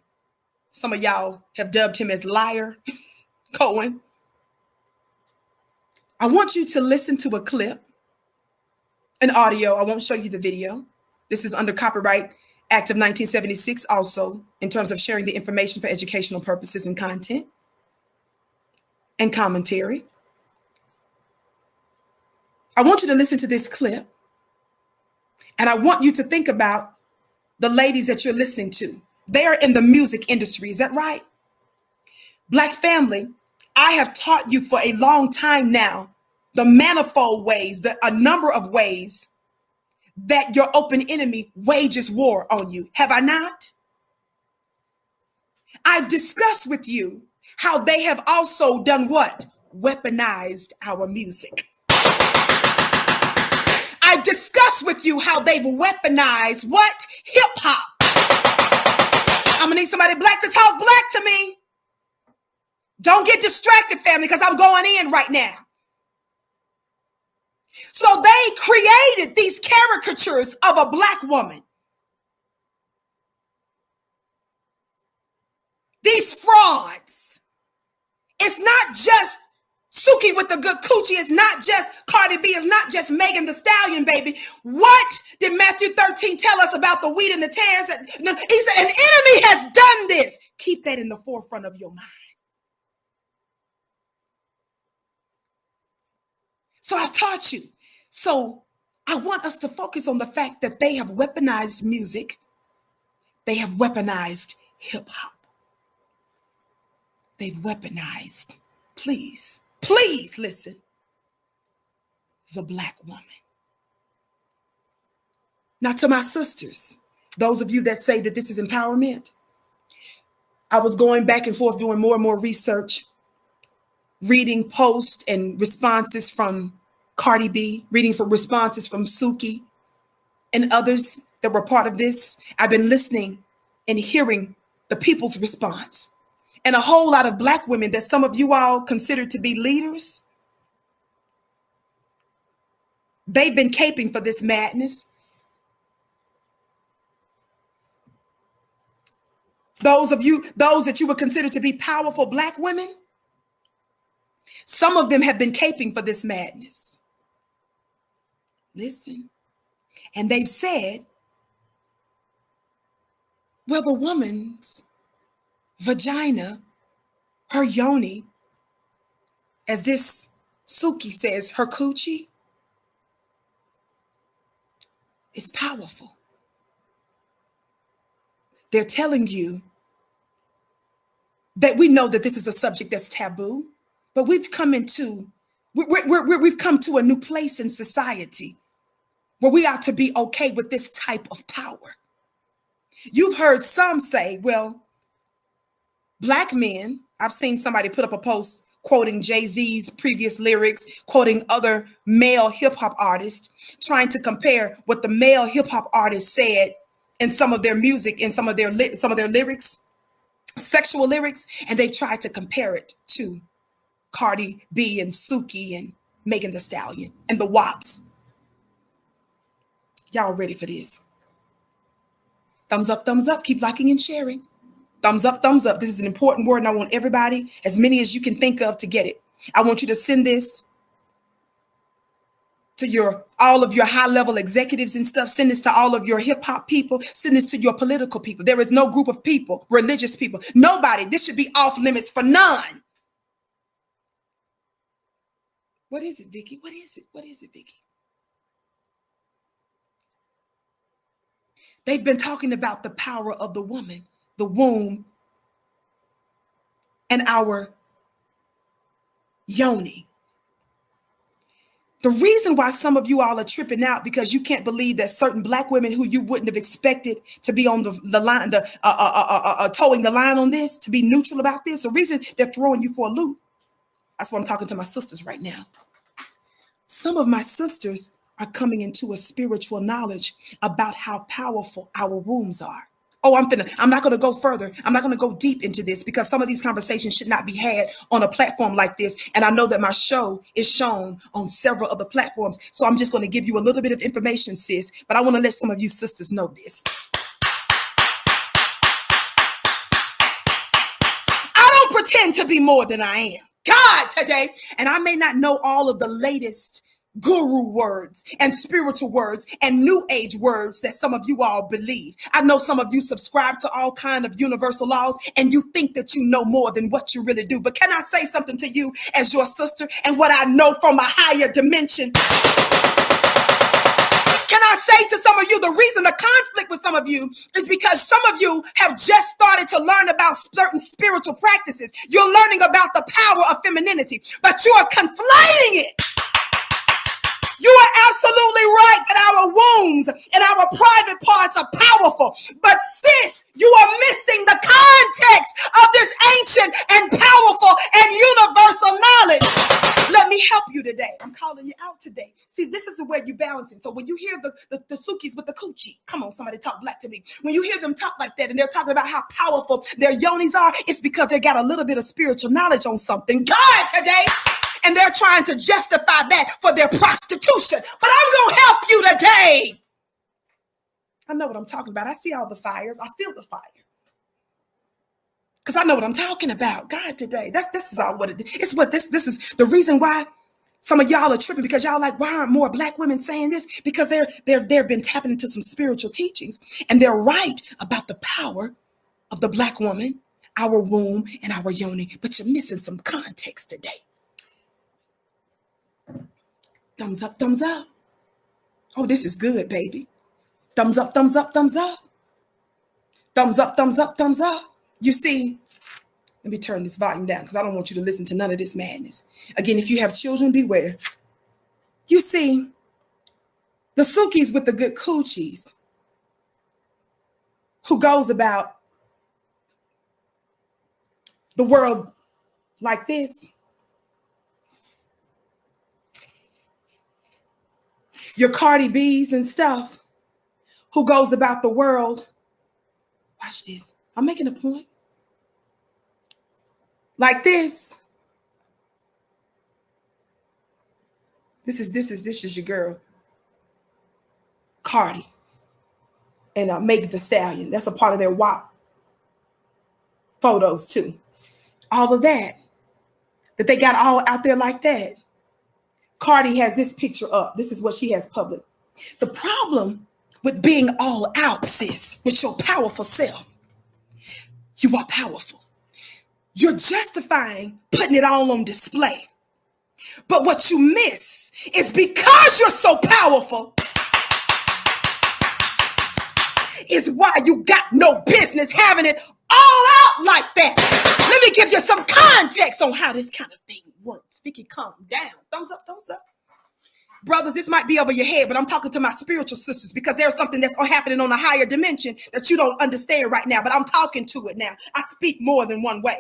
Some of y'all have dubbed him as Liar Cohen. I want you to listen to a clip, an audio. I won't show you the video. This is under Copyright Act of 1976 also, in terms of sharing the information for educational purposes and content and commentary. I want you to listen to this clip, and I want you to think about the ladies that you're listening to. They are in the music industry, is that right? Black family, I have taught you for a long time now the manifold ways, a number of ways that your open enemy wages war on you. Have I not? I've discussed with you how they have also done what? Weaponized our music. I've discussed with you how they've weaponized what? Hip-hop. I'm gonna need somebody black to talk black to me. Don't get distracted, family, because I'm going in right now. So they created these caricatures of a black woman. These frauds. It's not just Suki with the good coochie. It's not just Cardi B. It's not just Megan Thee Stallion, baby. What did Matthew 13 tell us about the wheat and the tares? He said, an enemy has done this. Keep that in the forefront of your mind. So I've taught you. So I want us to focus on the fact that they have weaponized music. They have weaponized hip-hop. They've weaponized, please listen, the black woman. Now to my sisters, those of you that say that this is empowerment, I was going back and forth doing more and more research, reading posts and responses from Cardi B, reading for responses from Suki and others that were part of this, I've been listening and hearing the people's response. And a whole lot of Black women that some of you all consider to be leaders, they've been caping for this madness. Those that you would consider to be powerful Black women, some of them have been caping for this madness. Listen, and they've said, well, the woman's vagina, her yoni, as this Suki says, her coochie, is powerful. They're telling you that we know that this is a subject that's taboo, but we've come to a new place in society where we ought to be okay with this type of power. You've heard some say, well, Black men, I've seen somebody put up a post quoting Jay-Z's previous lyrics, quoting other male hip-hop artists, trying to compare what the male hip-hop artists said in some of their music, in some of their lyrics, sexual lyrics, and they've tried to compare it to Cardi B and Suki and Megan Thee Stallion and the WAPs. Y'all ready for this? Thumbs up, keep liking and sharing. Thumbs up, thumbs up. This is an important word, and I want everybody, as many as you can think of, to get it. I want you to send this to all of your high-level executives and stuff. Send this to all of your hip-hop people. Send this to your political people. There is no group of people, religious people, nobody. This should be off limits for none. What is it, Vicky? What is it, Vicky? They've been talking about the power of the woman, the womb, and our yoni. The reason why some of you all are tripping out because you can't believe that certain Black women who you wouldn't have expected to be on the line, towing the line on this, to be neutral about this, the reason they're throwing you for a loop. That's why I'm talking to my sisters right now. Some of my sisters are coming into a spiritual knowledge about how powerful our wombs are. Oh, I'm not going to go further. I'm not going to go deep into this because some of these conversations should not be had on a platform like this. And I know that my show is shown on several other platforms. So I'm just going to give you a little bit of information, sis. But I want to let some of you sisters know this. I don't pretend to be more than I am. God today. And I may not know all of the latest guru words and spiritual words and new age words that some of you all believe. I know some of you subscribe to all kind of universal laws and you think that you know more than what you really do. But can I say something to you as your sister and what I know from a higher dimension? Can I say to some of you, the reason the conflict with some of you is because some of you have just started to learn about certain spiritual practices. You're learning about the power of femininity, but you are conflating it. You are absolutely right that our wombs and our private parts are powerful. But sis, you are missing the context of this ancient and powerful and universal knowledge. Let me help you today. I'm calling you out today. See, this is the way you balance it. So when you hear the Sukis with the coochie, come on, somebody talk Black to me. When you hear them talk like that and they're talking about how powerful their yonis are, it's because they got a little bit of spiritual knowledge on something. God today. And they're trying to justify that for their prostitution. But I'm going to help you today. I know what I'm talking about. I see all the fires. I feel the fire. Because I know what I'm talking about. God today. This is all what it is. It's what this is the reason why some of y'all are tripping, because y'all like, why aren't more Black women saying this? Because they've been tapping into some spiritual teachings. And they're right about the power of the Black woman, our womb, and our yoni. But you're missing some context today. Thumbs up, thumbs up. Oh, this is good, baby. Thumbs up, thumbs up, thumbs up. Thumbs up, thumbs up, thumbs up. You see, let me turn this volume down because I don't want you to listen to none of this madness. Again, if you have children, beware. You see, the Sukis with the good coochies, who goes about the world like this, your Cardi B's and stuff, who goes about the world. Watch this. I'm making a point. Like this. This is your girl, Cardi, and Megan Thee Stallion. That's a part of their WAP photos too. All of that they got all out there like that. Cardi has this picture up. This is what she has public. The problem with being all out, sis, with your powerful self, you are powerful. You're justifying putting it all on display. But what you miss is because you're so powerful is why you got no business having it all out like that. Let me give you some context on how this kind of thing works. Vicky, calm down. Thumbs up, thumbs up. Brothers, this might be over your head, but I'm talking to my spiritual sisters because there's something that's happening on a higher dimension that you don't understand right now, but I'm talking to it now. I speak more than one way.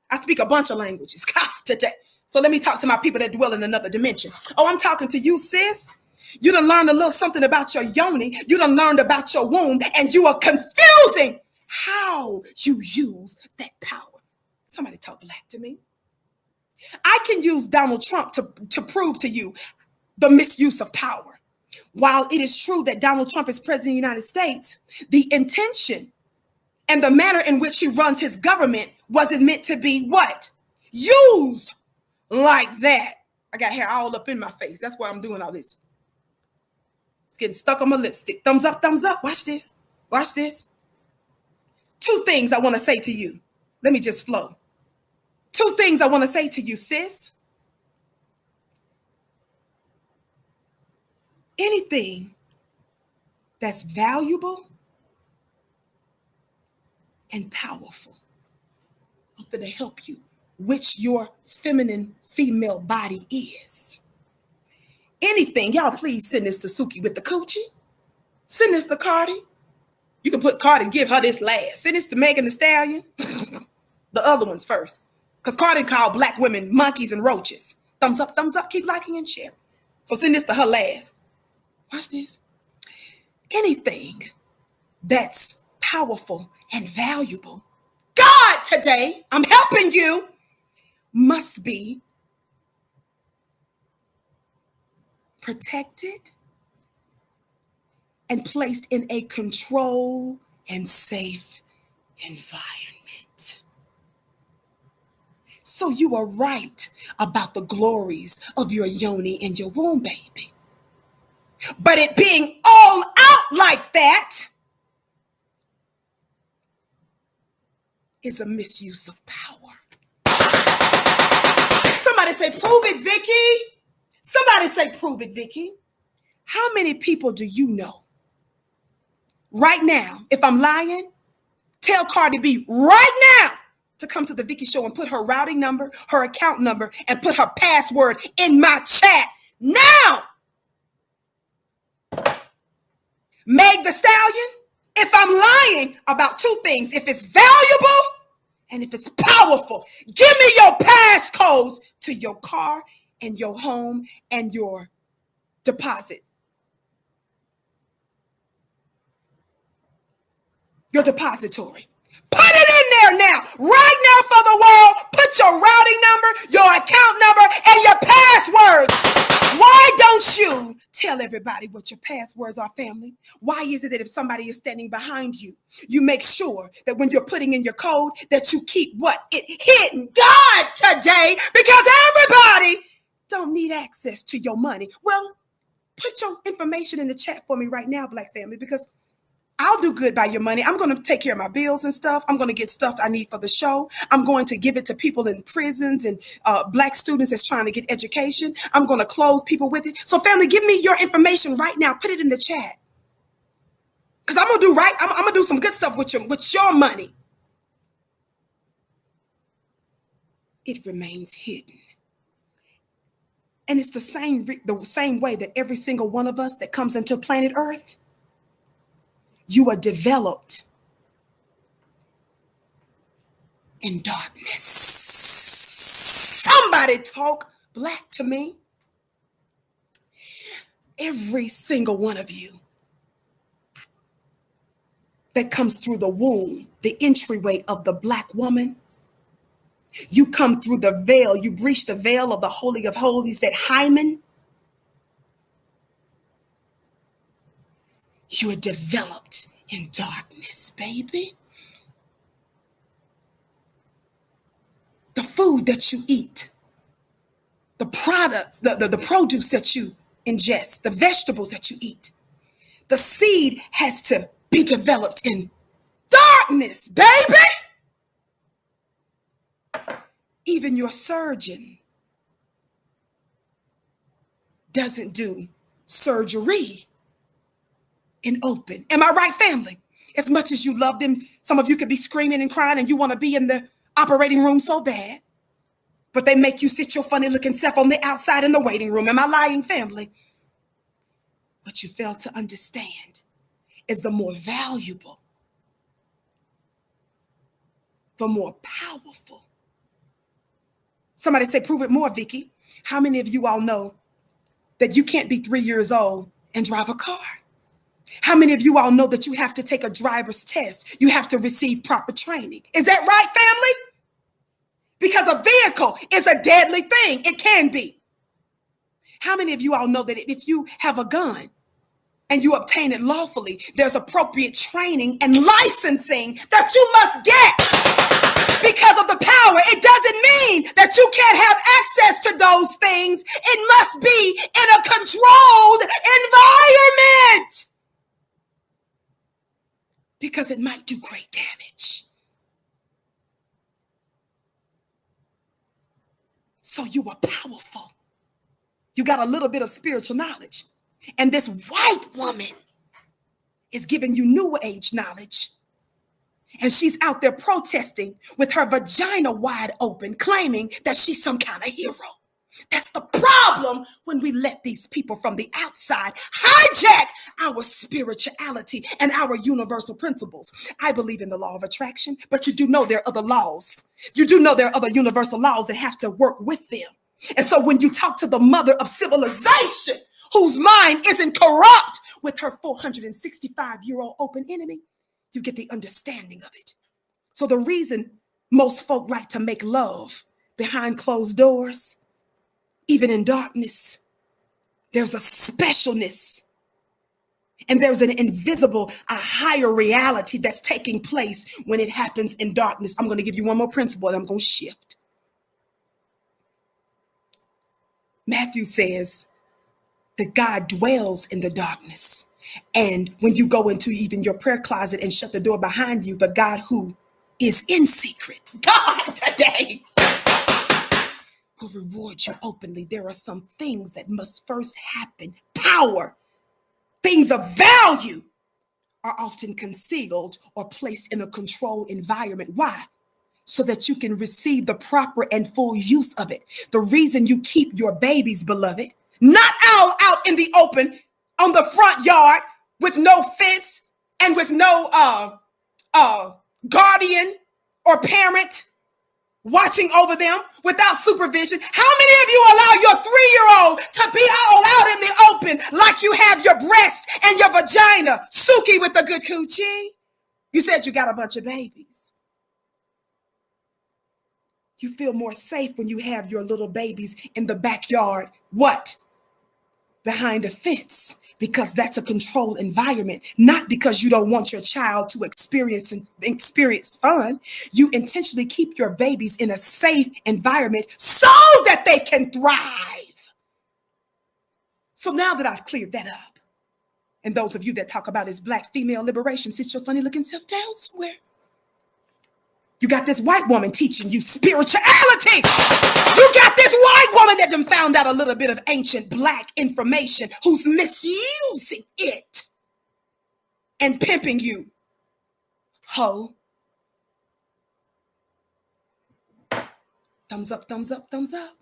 I speak a bunch of languages today. So let me talk to my people that dwell in another dimension. Oh, I'm talking to you, sis. You done learned a little something about your yoni. You done learned about your womb, and you are confusing how you use that power. Somebody talk black to me. I can use Donald Trump to prove to you the misuse of power. While it is true that Donald Trump is president of the United States, the intention and the manner in which he runs his government wasn't meant to be what? Used like that. I got hair all up in my face. That's why I'm doing all this. It's getting stuck on my lipstick. Thumbs up, thumbs up. Watch this. Watch this. Two things I want to say to you. Let me just flow. Two things I want to say to you, sis. Anything that's valuable and powerful, I'm going to help you, which your feminine female body is. Anything, y'all please send this to Suki with the coochie. Send this to Cardi. You can put Cardi, give her this last. Send this to Megan Thee Stallion. The other ones first. Because Cardi called black women monkeys and roaches. Thumbs up, keep liking and sharing. So send this to her last. Watch this. Anything that's powerful and valuable, God today, I'm helping you, must be protected and placed in a controlled and safe environment. So you are right about the glories of your yoni and your womb, baby. But it being all out like that is a misuse of power. Somebody say, prove it, Vicky. Somebody say, prove it, Vicky. How many people do you know right now? If I'm lying, tell Cardi B right now to come to the Vicky Show and put her routing number, her account number, and put her password in my chat now. Meg Thee Stallion, if I'm lying about two things, if it's valuable and if it's powerful, give me your passcodes to your car and your home and your deposit. Your depository. Put it in there now, right now for the world. Put your routing number, your account number, and your passwords. Why don't you tell everybody what your passwords are, family? Why is it that if somebody is standing behind you, you make sure that when you're putting in your code that you keep what? It hidden. God today, because everybody don't need access to your money. Well, put your information in the chat for me right now, Black family, because I'll do good by your money. I'm going to take care of my bills and stuff. I'm going to get stuff I need for the show. I'm going to give it to people in prisons and Black students that's trying to get education. I'm going to clothe people with it. So family, give me your information right now. Put it in the chat. Because I'm going to do right. I'm going to do some good stuff with your money. It remains hidden. And it's the same way that every single one of us that comes into planet Earth, you are developed in darkness. Somebody talk Black to me. Every single one of you that comes through the womb, the entryway of the Black woman. You come through the veil, you breach the veil of the Holy of Holies, that hymen. You are developed in darkness, baby. The food that you eat, the products, the produce that you ingest, the vegetables that you eat, the seed has to be developed in darkness, baby. Even your surgeon doesn't do surgery in open. Am I right, family? As much as you love them, some of you could be screaming and crying and you want to be in the operating room so bad, but they make you sit your funny looking self on the outside in the waiting room. Am I lying, family? What you fail to understand is the more valuable, the more powerful. Somebody say, prove it more, Vicky. How many of you all know that you can't be 3 years old and drive a car? How many of you all know that you have to take a driver's test? You have to receive proper training. Is that right, family? Because a vehicle is a deadly thing. It can be. How many of you all know that if you have a gun and you obtain it lawfully, there's appropriate training and licensing that you must get because of the power? It doesn't mean that you can't have access to those things. It must be in a controlled environment because it might do great damage. So you are powerful. You got a little bit of spiritual knowledge. And this white woman is giving you new age knowledge. And she's out there protesting with her vagina wide open, claiming that she's some kind of hero. That's the problem when we let these people from the outside hijack our spirituality and our universal principles. I believe in the law of attraction, but you do know there are other laws. You do know there are other universal laws that have to work with them. And so when you talk to the mother of civilization, whose mind isn't corrupt with her 465-year-old open enemy, you get the understanding of it. So the reason most folk like to make love behind closed doors, even in darkness, there's a specialness and there's an invisible, a higher reality that's taking place when it happens in darkness. I'm going to give you one more principle and I'm going to shift. Matthew says that God dwells in the darkness. And when you go into even your prayer closet and shut the door behind you, the God who is in secret, God today, will reward you openly. There are some things that must first happen. Power, things of value are often concealed or placed in a controlled environment. Why? So that you can receive the proper and full use of it. The reason you keep your babies, beloved, not out in the open on the front yard with no fence and with no guardian or parent watching over them without supervision. How many of you allow your 3-year-old to be all out in the open like you have your breast and your vagina, Suki with the good coochie? You said you got a bunch of babies. You feel more safe when you have your little babies in the backyard. What? Behind a fence. Because that's a controlled environment, not because you don't want your child to experience fun. You intentionally keep your babies in a safe environment so that they can thrive. So now that I've cleared that up, and those of you that talk about this black female liberation, sit your funny looking self down somewhere. You got this white woman teaching you spirituality. You got this white woman that done found out a little bit of ancient black information who's misusing it and pimping you. Ho. Thumbs up, thumbs up, thumbs up.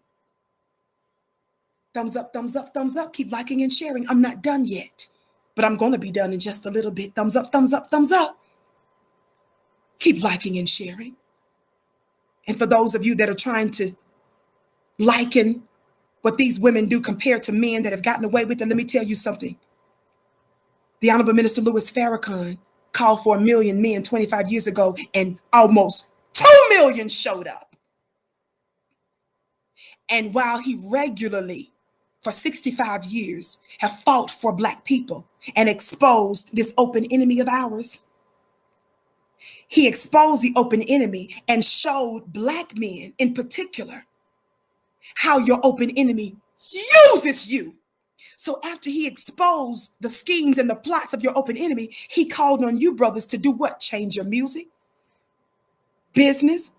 Thumbs up, thumbs up, thumbs up. Keep liking and sharing. I'm not done yet, but I'm going to be done in just a little bit. Thumbs up, thumbs up, thumbs up. Keep liking and sharing. And for those of you that are trying to liken what these women do compared to men that have gotten away with it, let me tell you something. The Honorable Minister Louis Farrakhan called for 1 million men 25 years ago, and almost 2 million showed up. And while he regularly, for 65 years, have fought for Black people and exposed this open enemy of ours, he exposed the open enemy and showed Black men in particular how your open enemy uses you. So after he exposed the schemes and the plots of your open enemy, he called on you brothers to do what? Change your music, business,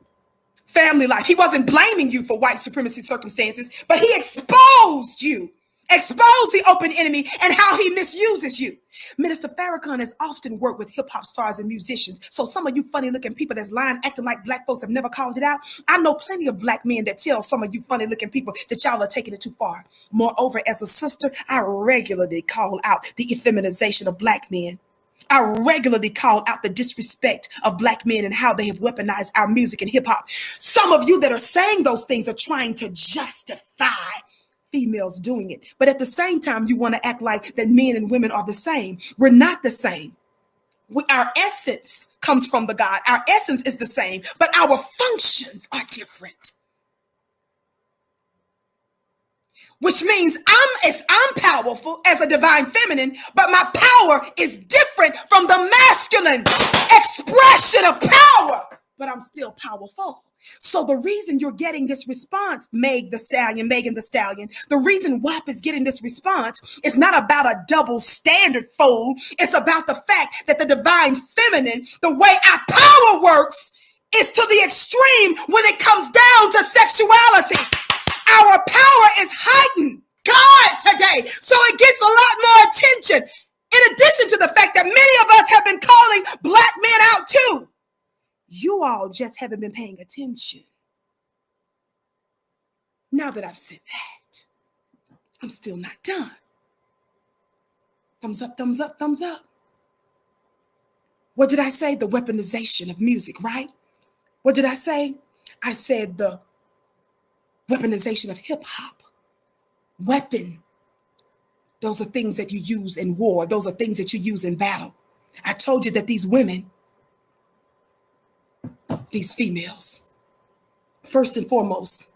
family life. He wasn't blaming you for white supremacy circumstances, but he exposed you, exposed the open enemy and how he misuses you. Minister Farrakhan has often worked with hip-hop stars and musicians. So some of you funny-looking people that's lying, acting like Black folks have never called it out, I know plenty of Black men that tell some of you funny-looking people that y'all are taking it too far. Moreover, as a sister, I regularly call out the effeminization of Black men. I regularly call out the disrespect of Black men and how they have weaponized our music and hip-hop. Some of you that are saying those things are trying to justify females doing it. But at the same time, you want to act like that men and women are the same. We're not the same. Our essence comes from the God. Our essence is the same, but our functions are different. Which means I'm powerful as a divine feminine, but my power is different from the masculine expression of power, but I'm still powerful. So the reason you're getting this response, Megan the Stallion, the reason WAP is getting this response is not about a double standard, fool. It's about the fact that the divine feminine, the way our power works, is to the extreme when it comes down to sexuality. Our power is heightened, God, today. So it gets a lot more attention. In addition to the fact that many of us have been calling Black men out too. You all just haven't been paying attention. Now that I've said that, I'm still not done. Thumbs up, thumbs up, thumbs up. What did I say? The weaponization of music, right? What did I say? I said the weaponization of hip-hop. Weapon. Those are things that you use in war. Those are things that you use in battle. I told you that these women, these females, first and foremost,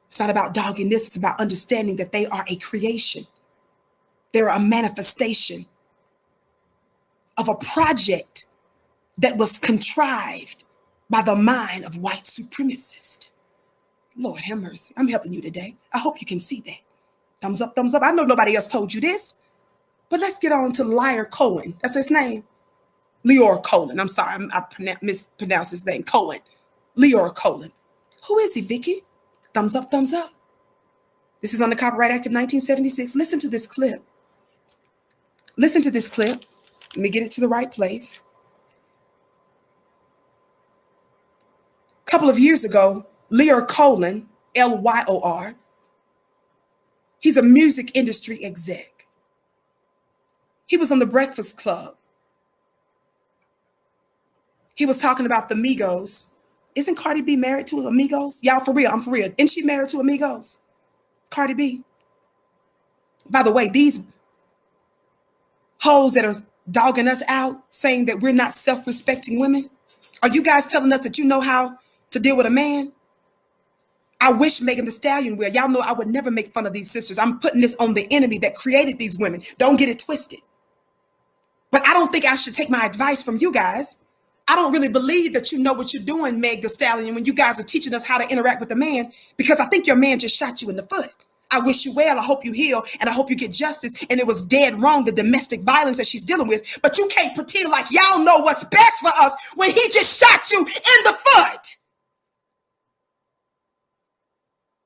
it's not about dogging this, it's about understanding that they are a creation. They're a manifestation of a project that was contrived by the mind of white supremacists. Lord have mercy. I'm helping you today. I hope you can see that. Thumbs up, thumbs up. I know nobody else told you this, but let's get on to Lyor Cohen. That's his name. Lyor Cohen. I'm sorry, I mispronounced his name. Cohen. Lyor Cohen. Who is he, Vicky? Thumbs up, thumbs up. This is on the Copyright Act of 1976. Listen to this clip. Listen to this clip. Let me get it to the right place. A couple of years ago, Lyor Cohen, Lyor, he's a music industry exec. He was on The Breakfast Club. He was talking about the Migos. Isn't Cardi B married to Amigos? Y'all, for real, I'm for real. Isn't she married to Amigos? Cardi B. By the way, these hoes that are dogging us out, saying that we're not self-respecting women, are you guys telling us that you know how to deal with a man? I wish Megan Thee Stallion will. Y'all know I would never make fun of these sisters. I'm putting this on the enemy that created these women. Don't get it twisted. But I don't think I should take my advice from you guys. I don't really believe that you know what you're doing, Meg Thee Stallion, when you guys are teaching us how to interact with a man, because I think your man just shot you in the foot. I wish you well. I hope you heal, and I hope you get justice. And it was dead wrong, the domestic violence that she's dealing with. But you can't pretend like y'all know what's best for us when he just shot you in the foot.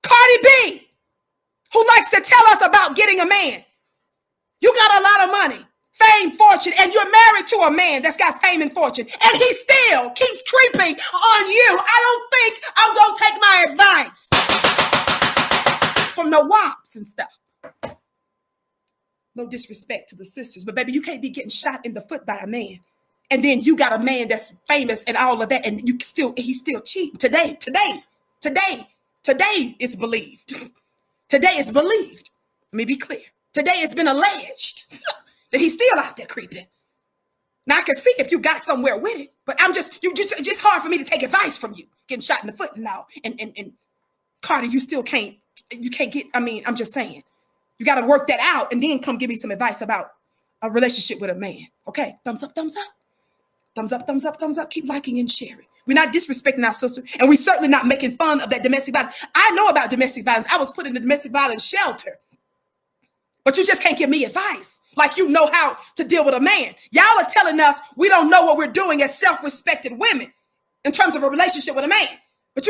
Cardi B, who likes to tell us about getting a man. You got a lot of money, fame, fortune, and you're married to a man that's got fame and fortune, and he still keeps creeping on you. I don't think I'm going to take my advice from no WAPs and stuff. No disrespect to the sisters, but baby, you can't be getting shot in the foot by a man. And then you got a man that's famous and all of that, and he's still cheating. Today it's believed. Today it's believed. Let me be clear. Today it's been alleged that he's still out there creeping. Now I can see if you got somewhere with it, but it's just hard for me to take advice from you. Getting shot in the foot now, and Cardi, you can't get. I mean, I'm just saying, you got to work that out, and then come give me some advice about a relationship with a man. Okay, thumbs up, thumbs up, thumbs up, thumbs up, thumbs up. Keep liking and sharing. We're not disrespecting our sister, and we're certainly not making fun of that domestic violence. I know about domestic violence. I was put in the domestic violence shelter. But you just can't give me advice like you know how to deal with a man. Y'all are telling us we don't know what we're doing as self-respected women in terms of a relationship with a man. But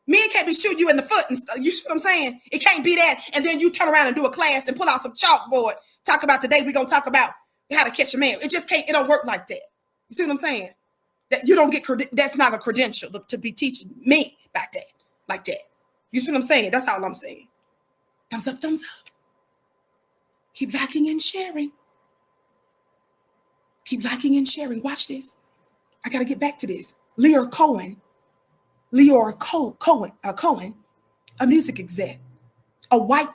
men can't be shooting you in the foot and stuff. You see what I'm saying? It can't be that. And then you turn around and do a class and pull out some chalkboard. Talk about today, we're going to talk about how to catch a man. It just can't, it don't work like that. You see what I'm saying? That you don't get, that's not a credential to be teaching me like that. You see what I'm saying? That's all I'm saying. Thumbs up, thumbs up. Keep liking and sharing. Keep liking and sharing. Watch this. I got to get back to this. Lyor Cohen, a music exec, a white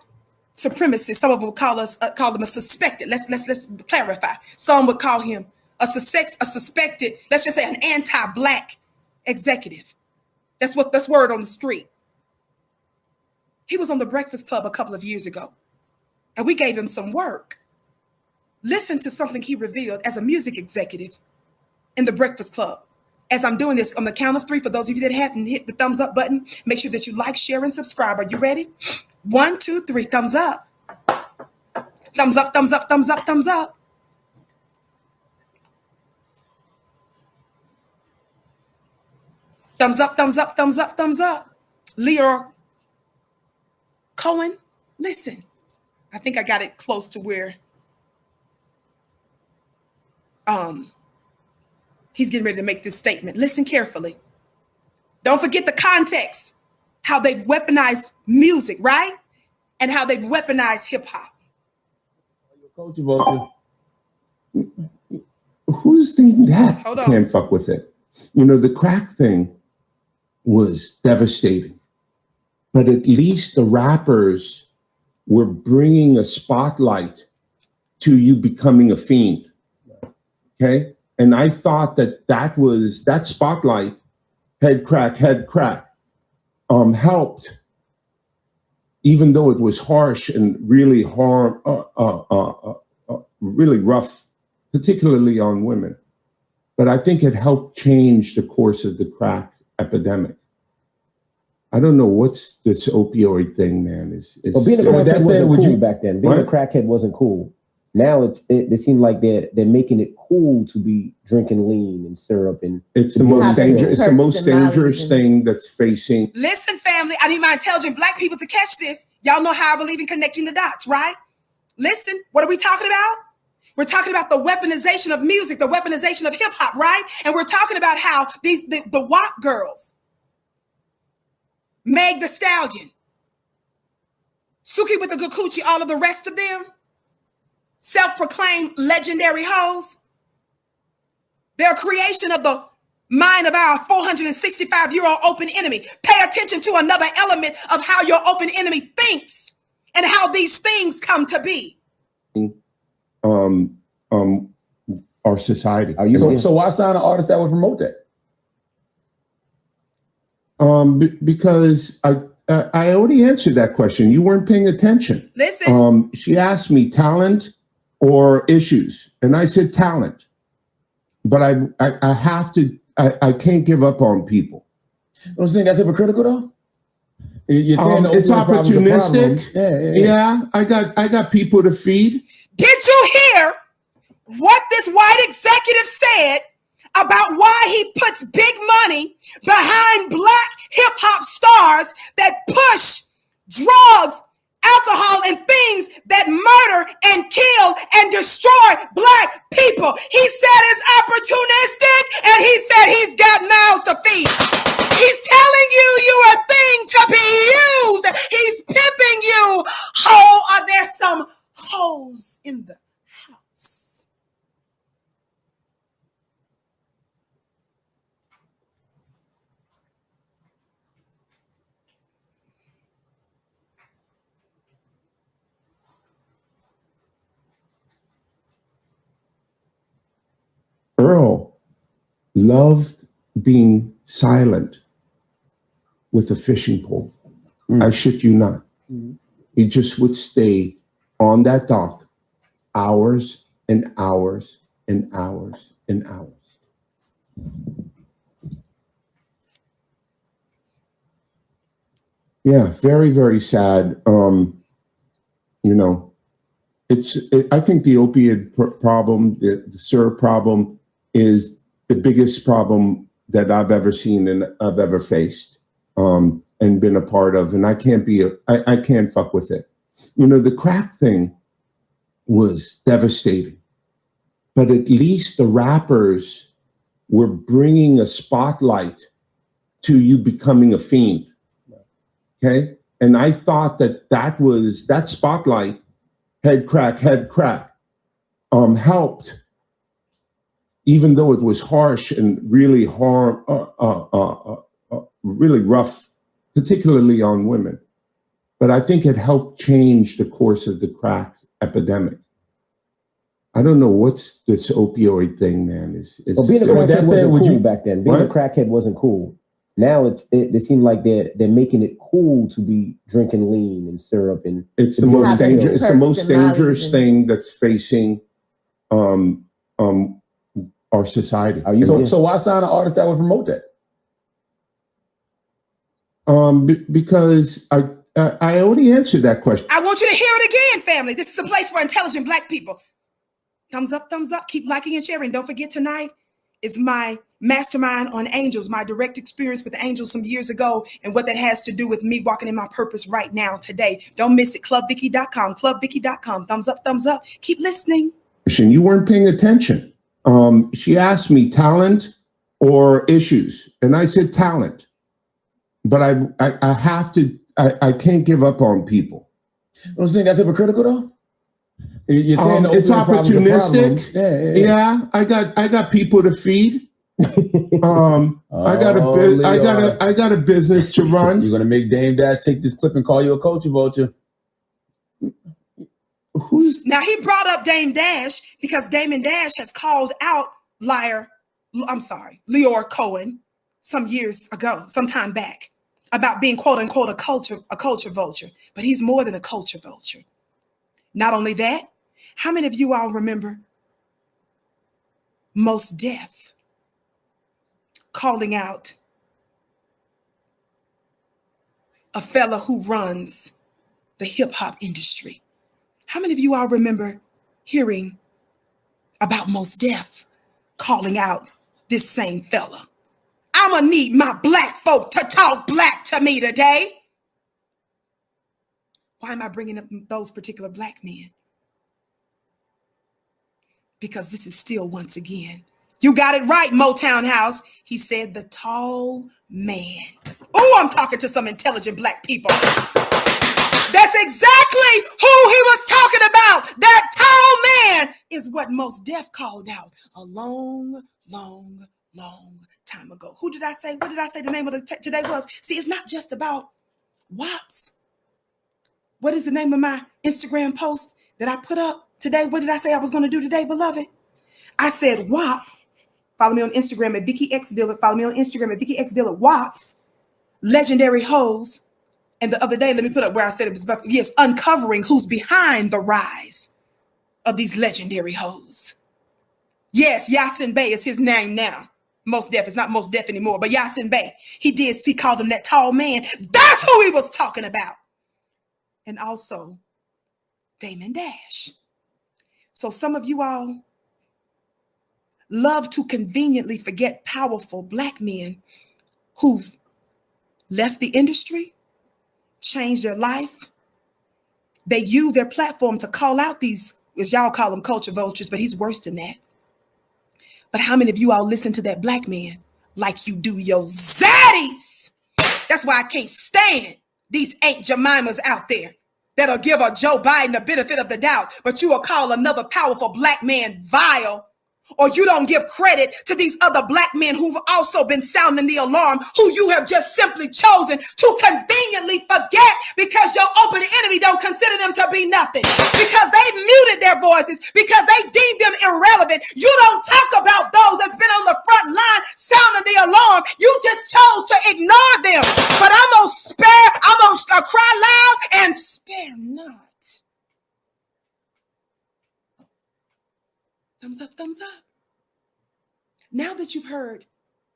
supremacist. Some of them call him a suspected. Let's clarify. Some would call him a suspected. Let's just say an anti-black executive. That's word on the street. He was on the Breakfast Club a couple of years ago. And we gave him some work. Listen to something he revealed as a music executive in the Breakfast Club. As I'm doing this on the count of 3, for those of you that haven't hit the thumbs up button, make sure that you like, share, and subscribe. Are you ready? 1, 2, 3, thumbs up. Thumbs up, thumbs up, thumbs up, thumbs up. Thumbs up, thumbs up, thumbs up, thumbs up. Lyor Cohen, listen. I think I got it close to where he's getting ready to make this statement. Listen carefully. Don't forget the context, how they've weaponized music, right? And how they've weaponized hip-hop. Culture vulture. Who's thinking that? Hold on. Can't fuck with it. You know, the crack thing was devastating. But at least the rappers were bringing a spotlight to you becoming a fiend. Okay? And I thought that spotlight, head crack, helped, even though it was harsh and really really rough, particularly on women. But I think it helped change the course of the crack epidemic. I don't know what's this opioid thing, man. Well, being a crackhead wasn't cool back then. Being a crackhead wasn't cool. Now it seems like they're making it cool to be drinking lean and syrup, and it's the most dangerous. It's the most dangerous thing that's facing. Listen, family, I need my intelligent black people to catch this. Y'all know how I believe in connecting the dots, right? Listen, what are we talking about? We're talking about the weaponization of music, the weaponization of hip hop, right? And we're talking about how the WAP girls, Meg the Stallion, Suki with the good coochie, all of the rest of them, self-proclaimed legendary hoes. They're a creation of the mind of our 465-year-old open enemy. Pay attention to another element of how your open enemy thinks and how these things come to be. Our society. So why sign an artist that would promote that? Because I already answered that question. You weren't paying attention. Listen. She asked me talent or issues, and I said talent. But I have to. I can't give up on people. Don't you think that's hypocritical though? You're saying it's opportunistic. Yeah. I got people to feed. Did you hear what this white executive said about why he puts big money behind black hip-hop stars that push drugs, alcohol, and things that murder and kill and destroy black people? He said it's opportunistic, and he said he's got mouths to feed. He's telling you you're a thing to be used. He's pimping you. Are there some hoes in the house? Earl loved being silent with a fishing pole. I shit you not. He just would stay on that dock hours and hours and hours and hours. Yeah, very, very sad. You know, I think the opiate problem, the syrup problem, is the biggest problem that I've ever seen and I've ever faced and been a part of. And I can't fuck with it. You know, the crack thing was devastating, but at least the rappers were bringing a spotlight to you becoming a fiend. Okay. And I thought that spotlight, head crack, helped, even though it was harsh and really really rough, particularly on women. But I think it helped change the course of the crack epidemic. I don't know what's this opioid thing, man. Well, being a crackhead wasn't cool back then. Being a crackhead wasn't cool. Now it seems like they're making it cool to be drinking lean and syrup, and it's the most dangerous. It's the most dangerous thing that's facing our society. So why sign an artist that would promote that? Because I already answered that question. I want you to hear it again, family. This is a place for intelligent Black people. Thumbs up, thumbs up. Keep liking and sharing. Don't forget, tonight is my mastermind on angels, my direct experience with angels some years ago, and what that has to do with me walking in my purpose right now, today. Don't miss it. ClubVicky.com, ClubVicky.com. Thumbs up, thumbs up. Keep listening. You weren't paying attention. She asked me talent or issues, and I said talent. But I have to, I can't give up on people. Don't you think that's hypocritical though? You're saying it's opportunistic. Yeah. I got people to feed. I got a business to run. You're gonna make Dame Dash take this clip and call you a culture vulture. Now he brought up Dame Dash because Damon Dash has called out Lyor Cohen some years ago, some time back, about being quote unquote a culture vulture. But he's more than a culture vulture. Not only that, how many of you all remember Mos Def calling out a fella who runs the hip-hop industry? How many of you all remember hearing about Mos Def calling out this same fella? I'ma need my Black folk to talk Black to me today. Why am I bringing up those particular Black men? Because this is still, once again, you got it right, Motown House. He said the tall man. Oh, I'm talking to some intelligent Black people. That's exactly who he was talking about. That tall man is what Mos Def called out a long time ago. Who did I say? What did I say the name of today was? See, it's not just about WAPs. What is the name of my Instagram post that I put up today? What did I say I was going to do today, beloved? I said WAP. Follow me on Instagram at Vicky X Dillard. Follow me on Instagram at Vicky X Dillard. WAP. Legendary hoes. And the other day, let me put up where I said it was about, yes, uncovering who's behind the rise of these legendary hoes. Yes, Yasin Bey is his name now. Mos Def is not Mos Def anymore, but Yasin Bey. He called him that tall man. That's who he was talking about. And also Damon Dash. So some of you all love to conveniently forget powerful Black men who've left the industry, changed their life. They use their platform to call out these, as y'all call them, culture vultures, but he's worse than that. But how many of you all listen to that Black man like you do your zaddies? That's why I can't stand these Aunt Jemimas out there that'll give a Joe Biden the benefit of the doubt, but you will call another powerful Black man vile or you don't give credit to these other black men who've also been sounding the alarm, who you have just simply chosen to conveniently forget because your open enemy don't consider them to be nothing, because they muted their voices, because they deemed them irrelevant. You don't talk about those that's been on the front line sounding the alarm. You just chose to ignore them. But I'm gonna cry loud and spare not. Thumbs up, thumbs up. Now that you've heard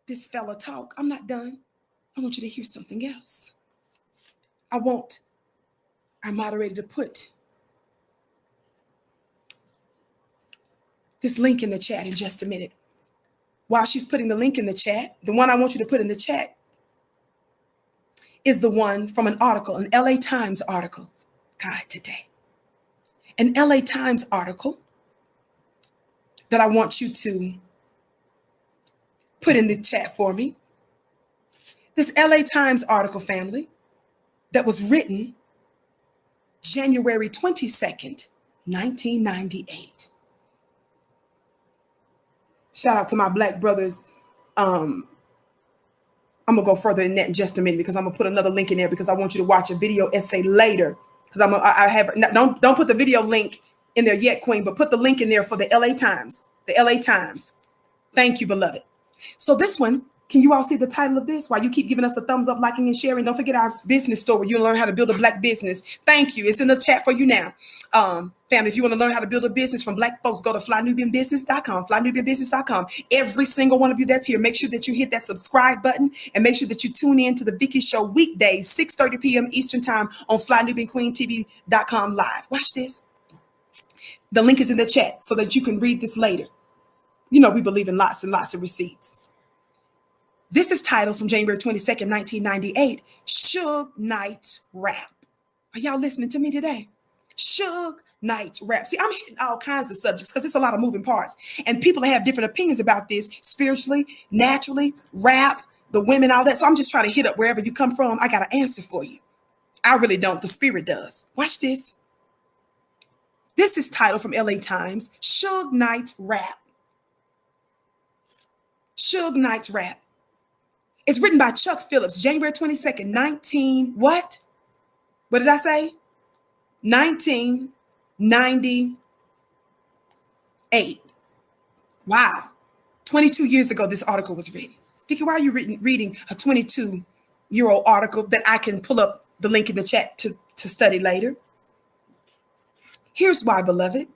this fella talk, I'm not done. I want you to hear something else. I want our moderator to put this link in the chat in just a minute. While she's putting the link in the chat, the one I want you to put in the chat is the one from an article, an LA Times article. God, today. An LA Times article that I want you to put in the chat for me. This LA Times article, family, that was written January 22nd, 1998. Shout out to my black brothers. I'm gonna go further in that in just a minute, because I'm gonna put another link in there, because I want you to watch a video essay later. Because don't put the video link in there yet, Queen, but put the link in there for the LA Times. The LA Times. Thank you, beloved. So this one, can you all see the title of this? While you keep giving us a thumbs up, liking, and sharing, don't forget our business store where you learn how to build a black business. Thank you. It's in the chat for you now. Family, if you want to learn how to build a business from black folks, go to flynubianbusiness.com, flynubianbusiness.com. Every single one of you that's here, make sure that you hit that subscribe button, and make sure that you tune in to the Vicky Show weekdays, 6:30 p.m. Eastern Time on flynubianqueentv.com live. Watch this. The link is in the chat so that you can read this later. You know, we believe in lots and lots of receipts. This is titled from January 22nd, 1998, Suge Knight's Rap. Are y'all listening to me today? Suge Knight's Rap. See, I'm hitting all kinds of subjects because it's a lot of moving parts. And people have different opinions about this, spiritually, naturally, rap, the women, all that. So I'm just trying to hit up wherever you come from. I got an answer for you. I really don't. The spirit does. Watch this. This is titled from LA Times, Suge Knight's Rap. Suge Knight's Rap. It's written by Chuck Phillips, January 22nd, what? What did I say? 1998. Wow. 22 years ago, this article was written. Vicky, why are you reading a 22-year-old article that I can pull up the link in the chat to study later? Here's why, beloved.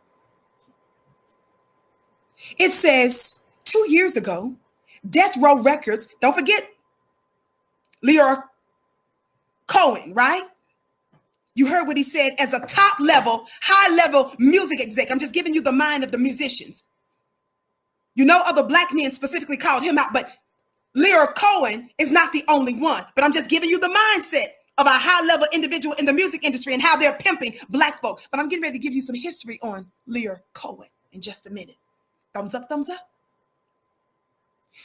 It says 2 years ago, Death Row Records, don't forget Lyor Cohen, right? You heard what he said as a top level, high level music exec. I'm just giving you the mind of the musicians. You know, other black men specifically called him out, but Lyor Cohen is not the only one. But I'm just giving you the mindset of a high level individual in the music industry and how they're pimping black folk. But I'm getting ready to give you some history on Lyor Cohen in just a minute. Thumbs up, thumbs up.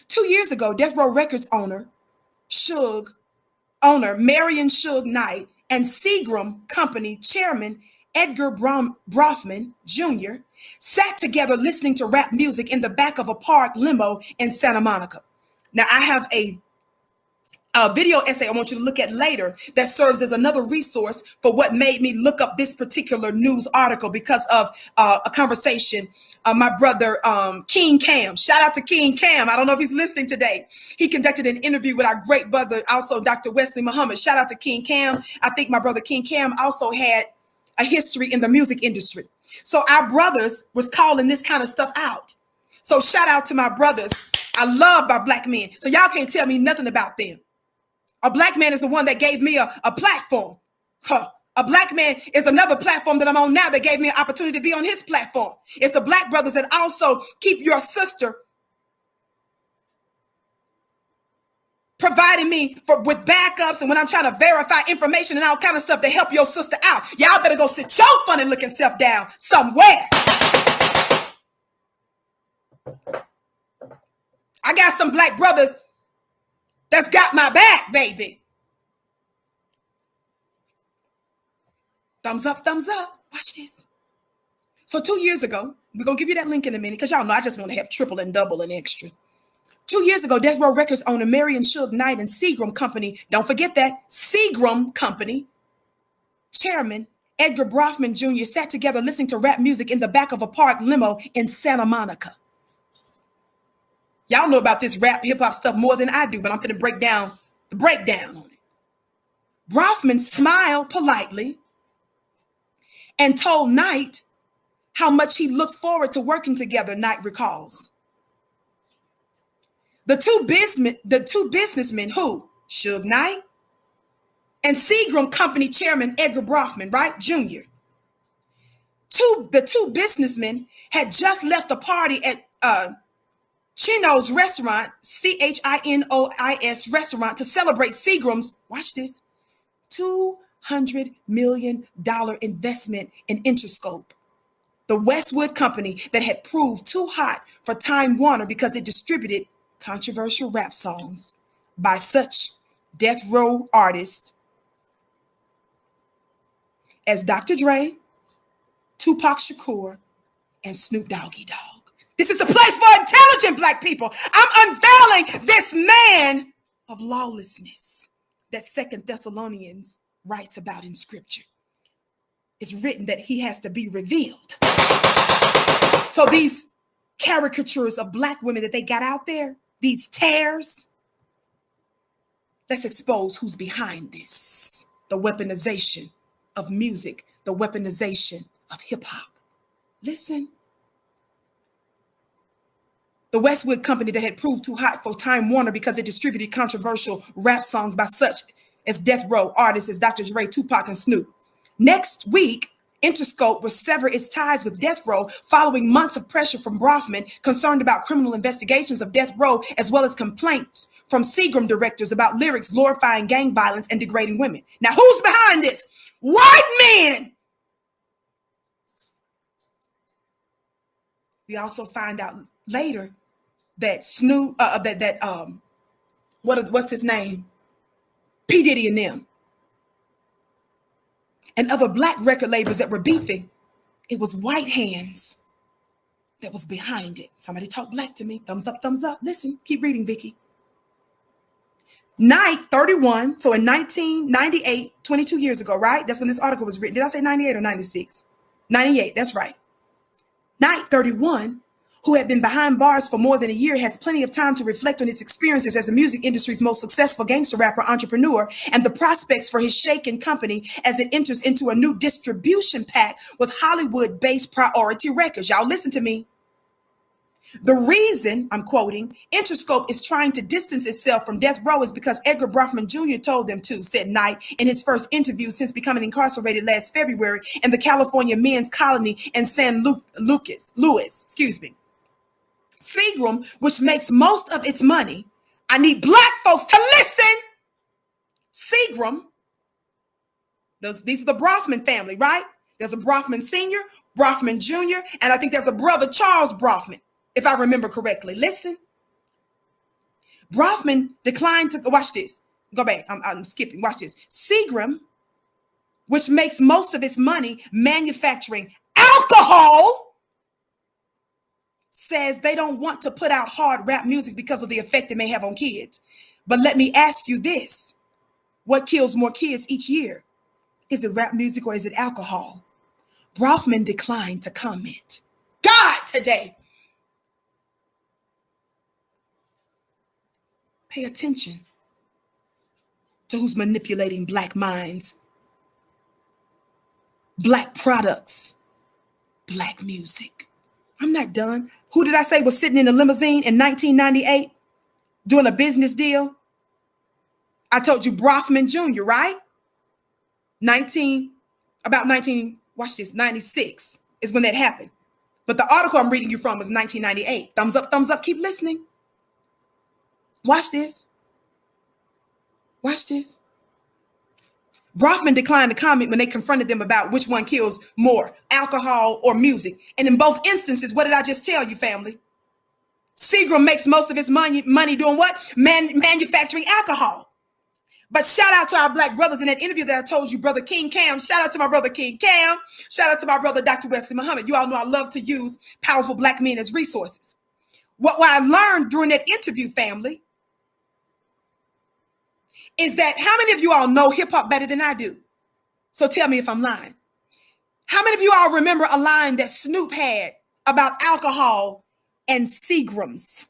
2 years ago, Death Row Records owner Marion Suge Knight and Seagram Company chairman Edgar Brofman Jr. sat together listening to rap music in the back of a park limo in Santa Monica. Now, I have a video essay I want you to look at later that serves as another resource for what made me look up this particular news article, because of a conversation my brother King Cam. Shout out to King Cam. I don't know if he's listening today. He conducted an interview with our great brother, also Dr. Wesley Muhammad. Shout out to King Cam. I think my brother King Cam also had a history in the music industry. So our brothers was calling this kind of stuff out. So shout out to my brothers. I love my black men. So y'all can't tell me nothing about them. A black man is the one that gave me a platform. A black man is another platform that I'm on now that gave me an opportunity to be on his platform. It's the black brothers that also keep your sister providing me with backups, and when I'm trying to verify information and all kind of stuff to help your sister out. Y'all better go sit your funny looking self down somewhere. I got some black brothers that's got my back, baby. Thumbs up, thumbs up. Watch this. So 2 years ago, We're going to give you that link in a minute because y'all know I just want to have triple and double and extra. 2 years ago, Death Row Records owner Marion Suge Knight and Seagram Company, don't forget that, Seagram Company chairman Edgar Brofman Jr. sat together listening to rap music in the back of a parked limo in Santa Monica. Y'all know about this rap hip-hop stuff more than I do, but I'm going to break down the breakdown on it. Brofman smiled politely and told Knight how much he looked forward to working together, Knight recalls. The two businessmen who, Suge Knight and Seagram Company chairman Edgar Brofman, right, Jr. The two businessmen had just left a party at Chino's restaurant, Chinois restaurant, to celebrate Seagram's, watch this, $200 million investment in Interscope, the Westwood company that had proved too hot for Time Warner because it distributed controversial rap songs by such death row artists as Dr. Dre, Tupac Shakur, and Snoop Doggy Dogg. This is a place for intelligent Black people. I'm unveiling this man of lawlessness that 2 Thessalonians writes about in scripture. It's written that he has to be revealed. So these caricatures of Black women that they got out there, these tears, let's expose who's behind this. The weaponization of music, the weaponization of hip hop. Listen. The Westwood company that had proved too hot for Time Warner because it distributed controversial rap songs by such as death row artists as Dr. Dre, Tupac, and Snoop. Next week, Interscope will sever its ties with Death Row following months of pressure from Brofman concerned about criminal investigations of Death Row, as well as complaints from Seagram directors about lyrics glorifying gang violence and degrading women. Now, who's behind this? White men! We also find out later that Snoop, what's his name? P. Diddy and them, and other Black record labels that were beefing, it was white hands that was behind it. Somebody talk Black to me. Thumbs up, thumbs up. Listen, keep reading, Vicky. Knight, 31. So in 1998, 22 years ago, right? That's when this article was written. Did I say 98 or 96? 98, that's right. Knight, 31, who had been behind bars for more than a year, has plenty of time to reflect on his experiences as the music industry's most successful gangster rapper entrepreneur and the prospects for his shaken company as it enters into a new distribution pact with Hollywood-based Priority Records. Y'all listen to me. The reason, I'm quoting, Interscope is trying to distance itself from Death Row is because Edgar Brofman Jr. told them to, said Knight in his first interview since becoming incarcerated last February in the California men's colony in San Luis. Seagram, which makes most of its money, I need Black folks to listen. Seagram, these are the Brofman family, right? There's a Brofman Sr., Brofman Jr., and I think there's a brother, Charles Brofman, if I remember correctly. Listen. Brofman declined to, watch this. Go back, I'm skipping, watch this. Seagram, which makes most of its money manufacturing alcohol, says they don't want to put out hard rap music because of the effect it may have on kids. But let me ask you this. What kills more kids each year? Is it rap music or is it alcohol? Brofman declined to comment. God, today. Pay attention to who's manipulating Black minds, Black products, Black music. I'm not done. Who did I say was sitting in a limousine in 1998 doing a business deal? I told you Brofman Jr., right? 96 is when that happened. But the article I'm reading you from was 1998. Thumbs up, keep listening. Watch this. Watch this. Brofman declined to comment when they confronted them about which one kills more, alcohol or music. And in both instances, what did I just tell you, family? Seagram makes most of his money doing what? Manufacturing alcohol. But shout out to our black brothers in that interview that I told you, Brother King Cam. Shout out to my brother King Cam. Shout out to my brother Dr. Wesley Muhammad. You all know I love to use powerful black men as resources. What I learned during that interview, family, is that how many of you all know hip-hop better than I do? So tell me if I'm lying. How many of you all remember a line that Snoop had about alcohol and Seagrams?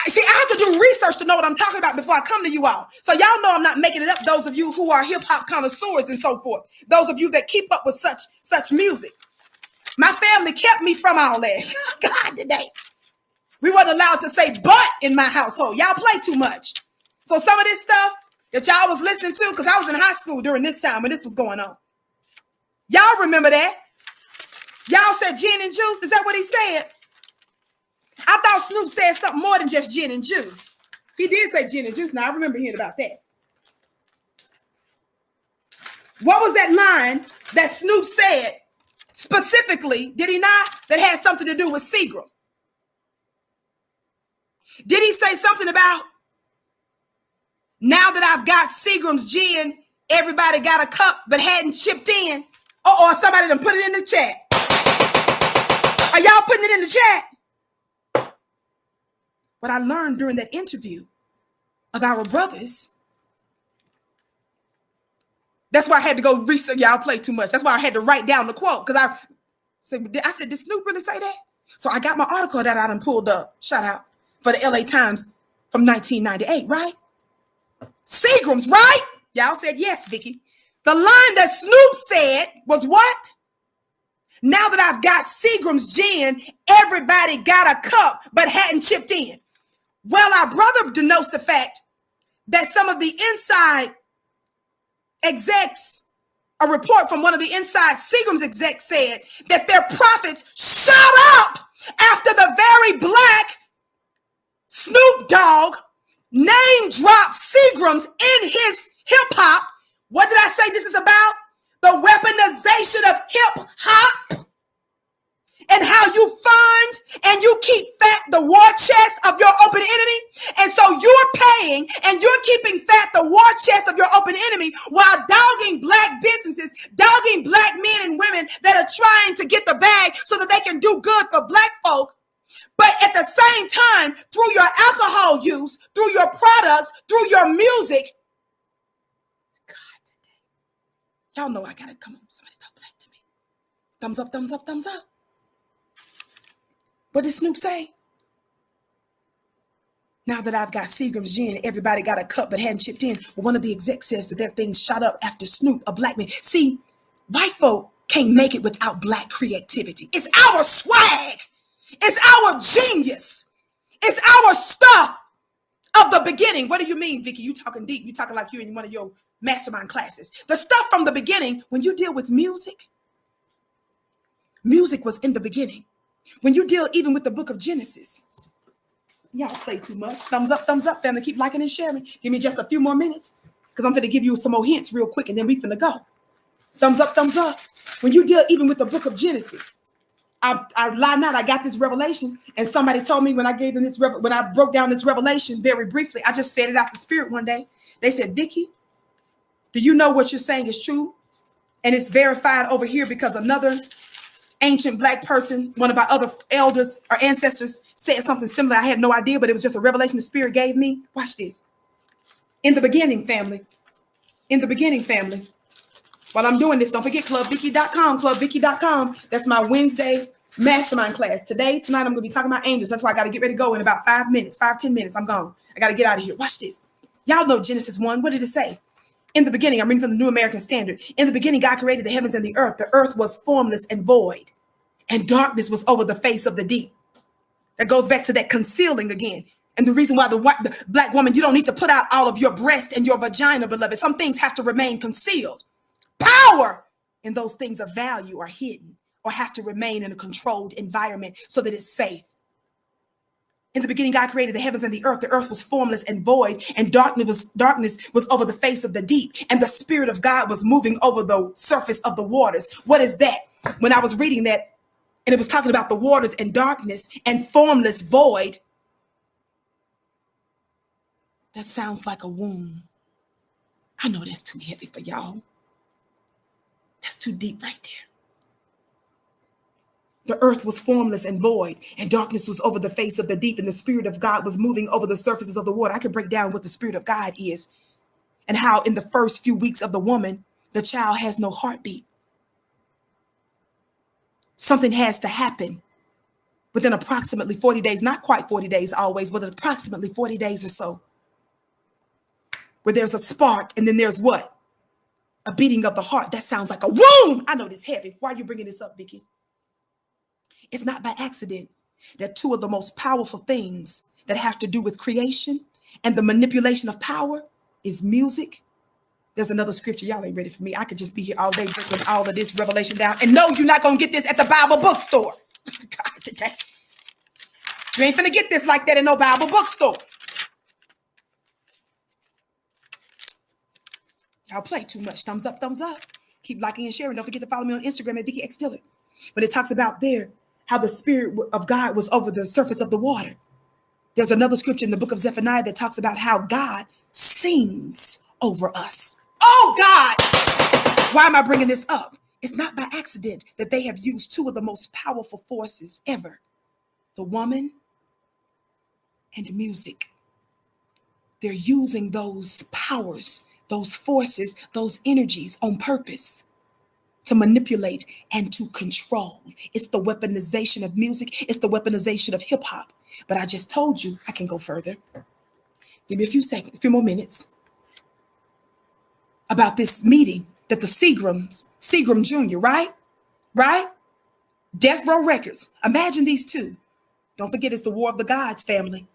See, I have to do research to know what I'm talking about before I come to you all. So y'all know I'm not making it up, those of you who are hip-hop connoisseurs and so forth. Those of you that keep up with such music. My family kept me from all that. God, today. We weren't allowed to say but in my household. Y'all play too much. So some of this stuff that y'all was listening to, because I was in high school during this time when this was going on. Y'all remember that? Y'all said gin and juice. Is that what he said? I thought Snoop said something more than just gin and juice. He did say gin and juice. Now, I remember hearing about that. What was that line that Snoop said specifically, did he not, that had something to do with Seagram? Did he say something about, now that I've got Seagram's gin, everybody got a cup but hadn't chipped in? Or somebody done put it in the chat. Are y'all putting it in the chat? What I learned during that interview of our brothers, that's why I had to go research. Y'all play too much. That's why I had to write down the quote, because I said, did Snoop really say that? So I got my article that I done pulled up, shout out, for the LA Times from 1998, right? Seagram's, right? Y'all said yes, Vicky. The line that Snoop said was what? Now that I've got Seagram's gin, everybody got a cup but hadn't chipped in. Well, our brother denotes the fact that some of the inside execs, a report from one of the inside Seagram's execs said that their profits shot up after the very black Snoop Dogg name dropped Seagram's in his hip-hop. What did I say this is about? The weaponization of hip-hop. And how you fund and you keep fat the war chest of your open enemy. And so you're paying and you're keeping fat the war chest of your open enemy while dogging black businesses, dogging black men and women that are trying to get the bag so that they can do good for black folk. But at the same time, through your alcohol use, through your products, through your music. God, today. Y'all know I gotta come on. Somebody talk black to me. Thumbs up, thumbs up, thumbs up. What did Snoop say? Now that I've got Seagram's gin, everybody got a cup but hadn't chipped in. Well, one of the execs says that their things shot up after Snoop, a black man. See, white folk can't make it without black creativity. It's our swag. It's our genius. It's our stuff of the beginning. What do you mean, Vicky? You talking deep. You talking like you're in one of your mastermind classes. The stuff from the beginning, when you deal with music, music was in the beginning. When you deal even with the book of Genesis, y'all play too much. Thumbs up, family. Keep liking and sharing. Give me just a few more minutes because I'm going to give you some more hints real quick and then we finna go. Thumbs up, thumbs up. When you deal even with the book of Genesis, I lie not. I got this revelation and somebody told me when I gave them this, when I broke down this revelation very briefly, I just said it out the spirit one day. They said, Vicky, do you know what you're saying is true? And it's verified over here because another ancient black person, one of our other elders or ancestors said something similar. I had no idea, but it was just a revelation the spirit gave me. Watch this. In the beginning, family. In the beginning, family. While I'm doing this, don't forget clubvicky.com, clubvicky.com. That's my Wednesday mastermind class. Tonight, I'm going to be talking about angels. That's why I got to get ready to go in about 5 minutes, 5-10 minutes. I'm gone. I got to get out of here. Watch this. Y'all know Genesis 1. What did it say? In the beginning, I'm reading from the New American Standard. In the beginning, God created the heavens and the earth. The earth was formless and void, and darkness was over the face of the deep. That goes back to that concealing again. And the reason why the black woman, you don't need to put out all of your breast and your vagina, beloved. Some things have to remain concealed. Power and those things of value are hidden or have to remain in a controlled environment so that it's safe. In the beginning, God created the heavens and the earth. The earth was formless and void, and darkness was over the face of the deep. And the Spirit of God was moving over the surface of the waters. What is that? When I was reading that, and it was talking about the waters and darkness and formless void, That sounds like a womb. I know that's too heavy for y'all. That's too deep right there. The earth was formless and void, and darkness was over the face of the deep, and the Spirit of God was moving over the surfaces of the water. I could break down what the Spirit of God is, and how in the first few weeks of the woman, the child has no heartbeat. Something has to happen within approximately 40 days, not quite 40 days always, but approximately 40 days or so, where there's a spark, and then there's what? A beating of the heart. That sounds like a womb. I know this heavy. Why are you bringing this up, Vicky? It's not by accident that two of the most powerful things that have to do with creation and the manipulation of power is music. There's another scripture. Y'all ain't ready for me. I could just be here all day breaking all of this revelation down. And no, you're not going to get this at the Bible bookstore. God, today. You ain't finna get this like that in no Bible bookstore. Y'all play too much. Thumbs up, thumbs up. Keep liking and sharing. Don't forget to follow me on Instagram at Vicky X Dillard. But it talks about there how the Spirit of God was over the surface of the water. There's another scripture in the book of Zephaniah that talks about how God sings over us. Oh God! Why am I bringing this up? It's not by accident that they have used two of the most powerful forces ever. The woman and music. They're using those powers, those forces, those energies on purpose to manipulate and to control. It's the weaponization of music. It's the weaponization of hip hop. But I just told you I can go further. Give me a few seconds, a few more minutes about this meeting that the Seagram Jr., right? Death Row Records. Imagine these two. Don't forget, it's the War of the Gods, family.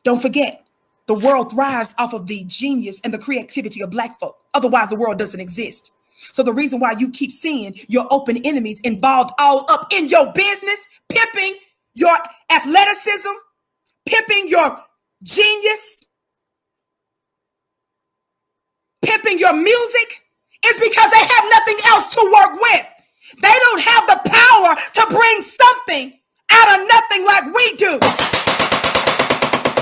Don't forget, the world thrives off of the genius and the creativity of Black folk. Otherwise, the world doesn't exist. So the reason why you keep seeing your open enemies involved all up in your business, pimping your athleticism, pimping your genius, pimping your music, is because they have nothing else to work with. They don't have the power to bring something out of nothing like we do.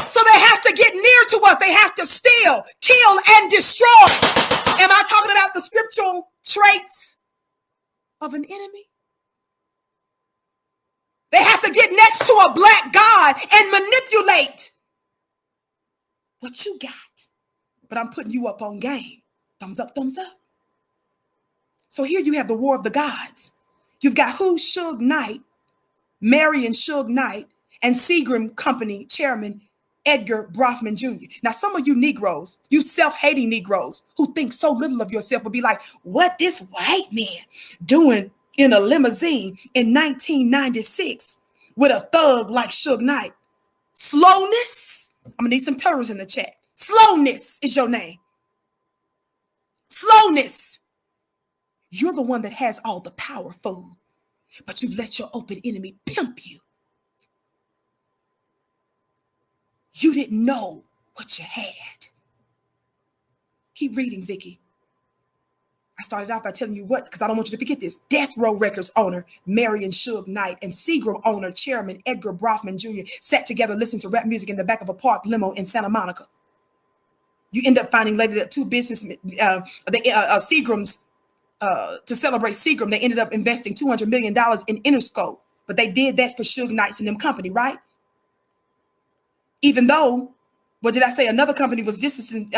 So they have to get near to us. They have to steal, kill, and destroy. Am I talking about the scriptural traits of an enemy? They have to get next to a Black God and manipulate what you got. But I'm putting you up on game. Thumbs up, thumbs up. So here you have the War of the Gods. You've got who? Suge Knight, marrying Suge Knight, and Seagram Company chairman Edgar Brofman Jr. Now, some of you Negroes, you self-hating Negroes who think so little of yourself will be like, what this white man doing in a limousine in 1996 with a thug like Suge Knight? Slowness? I'm gonna need some terrors in the chat. Slowness is your name. Slowness. You're the one that has all the power, fool. But you let your open enemy pimp you. You didn't know what you had. Keep reading, Vicky. I started off by telling you what, because I don't want you to forget this. Death Row Records owner, Marion Suge Knight, and Seagram owner, chairman Edgar Brofman Jr. sat together listening to rap music in the back of a parked limo in Santa Monica. You end up finding later that two businessmen, Seagrams, to celebrate Seagram, they ended up investing $200 million in Interscope. But they did that for Suge Knight's and them company, right? Even though, what did I say? Another company was distancing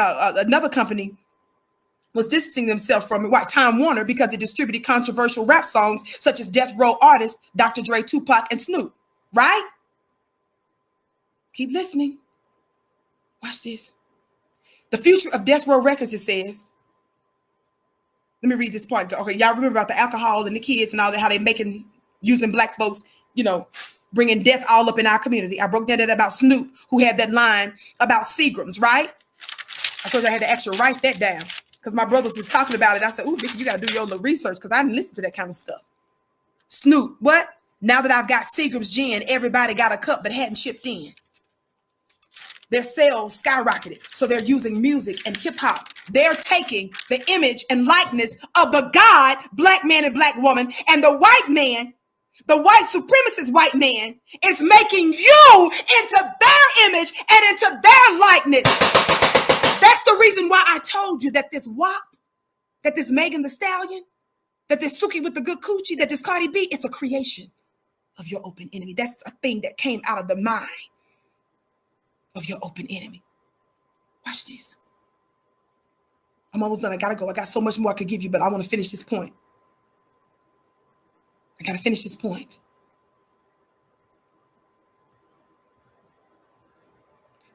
themselves from it. Why? Time Warner, because it distributed controversial rap songs such as Death Row artists Dr. Dre, Tupac, and Snoop. Right? Keep listening. Watch this. The future of Death Row Records, it says. Let me read this part. Okay, y'all remember about the alcohol and the kids and all that, how they using Black folks, bringing death all up in our community. I broke that about Snoop, who had that line about Seagrams, right? I told you I had to actually write that down because my brothers was talking about it. I said, ooh, Vicky, you got to do your little research because I didn't listen to that kind of stuff. Snoop, what? Now that I've got Seagram's gin, everybody got a cup but hadn't chipped in. Their sales skyrocketed. So they're using music and hip hop. They're taking the image and likeness of the God, Black man and Black woman, and the white man, the white supremacist white man, is making you into their image and into their likeness. told you that this WAP, that this Megan Thee Stallion, that this Suki with the good coochie, that this Cardi B, it's a creation of your open enemy. That's a thing that came out of the mind of your open enemy. Watch this. I'm almost done. I gotta go. I got so much more I could give you, but I want to finish this point. I gotta finish this point.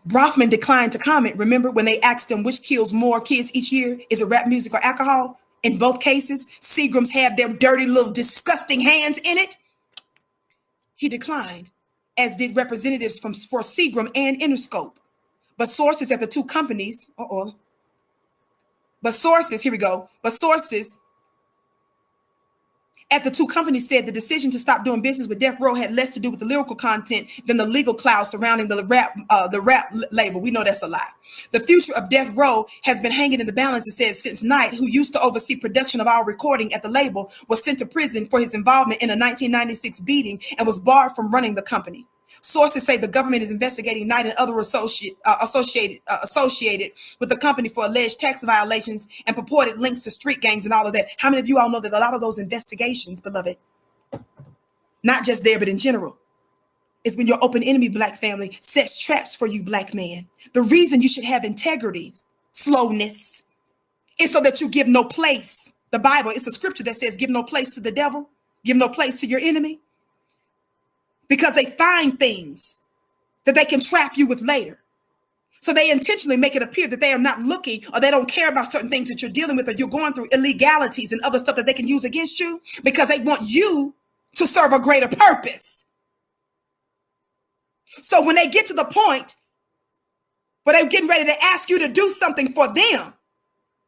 Brofman declined to comment. Remember when they asked him which kills more kids each year? Is it rap music or alcohol? In both cases, Seagrams have their dirty little disgusting hands in it. He declined, as did representatives for Seagram and Interscope. But sources at the two companies, sources at the two companies said the decision to stop doing business with Death Row had less to do with the lyrical content than the legal cloud surrounding the rap label. We know that's a lie. The future of Death Row has been hanging in the balance, it says, since Knight, who used to oversee production of our recording at the label, was sent to prison for his involvement in a 1996 beating and was barred from running the company. Sources say the government is investigating Knight and other associated with the company for alleged tax violations and purported links to street gangs and all of that. How many of you all know that a lot of those investigations, beloved, not just there, but in general, is when your open enemy black family sets traps for you black men. The reason you should have integrity, slowness, is so that you give no place. The Bible, it's a scripture that says give no place to the devil, give no place to your enemy. Because they find things that they can trap you with later. So they intentionally make it appear that they are not looking or they don't care about certain things that you're dealing with or you're going through illegalities and other stuff that they can use against you because they want you to serve a greater purpose. So when they get to the point where they're getting ready to ask you to do something for them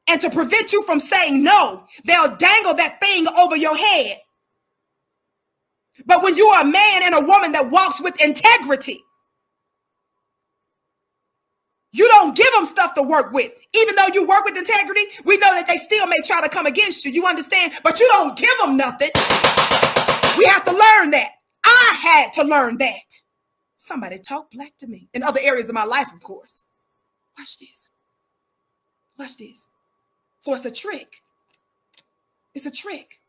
and to prevent you from saying no, they'll dangle that thing over your head. But when you are a man and a woman that walks with integrity, you don't give them stuff to work with. Even though you work with integrity, we know that they still may try to come against you. You understand? But you don't give them nothing. We have to learn that. I had to learn that. Somebody talk black to me. In other areas of my life, of course. Watch this. Watch this. So it's a trick. It's a trick.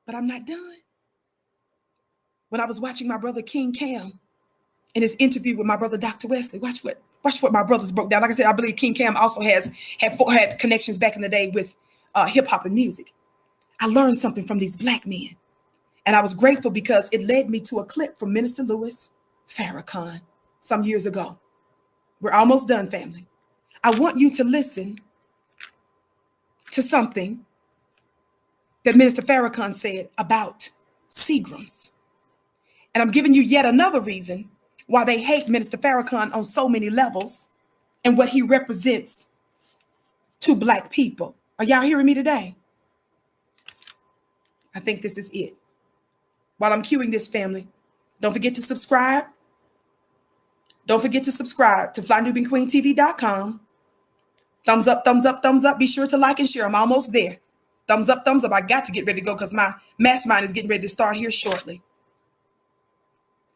But I'm not done. When I was watching my brother King Cam in his interview with my brother Dr. Wesley, watch what my brothers broke down. Like I said, I believe King Cam also had connections back in the day with hip hop and music. I learned something from these black men, and I was grateful because it led me to a clip from Minister Louis Farrakhan some years ago. We're almost done, family. I want you to listen to something that Minister Farrakhan said about Seagrams. And I'm giving you yet another reason why they hate Minister Farrakhan on so many levels and what he represents to black people. Are y'all hearing me today? I think this is it. While I'm cueing this, family, don't forget to subscribe. Don't forget to subscribe to FlyNubianQueenTV.com. Thumbs up, thumbs up, thumbs up. Be sure to like and share. I'm almost there. Thumbs up, thumbs up. I got to get ready to go because my mastermind is getting ready to start here shortly.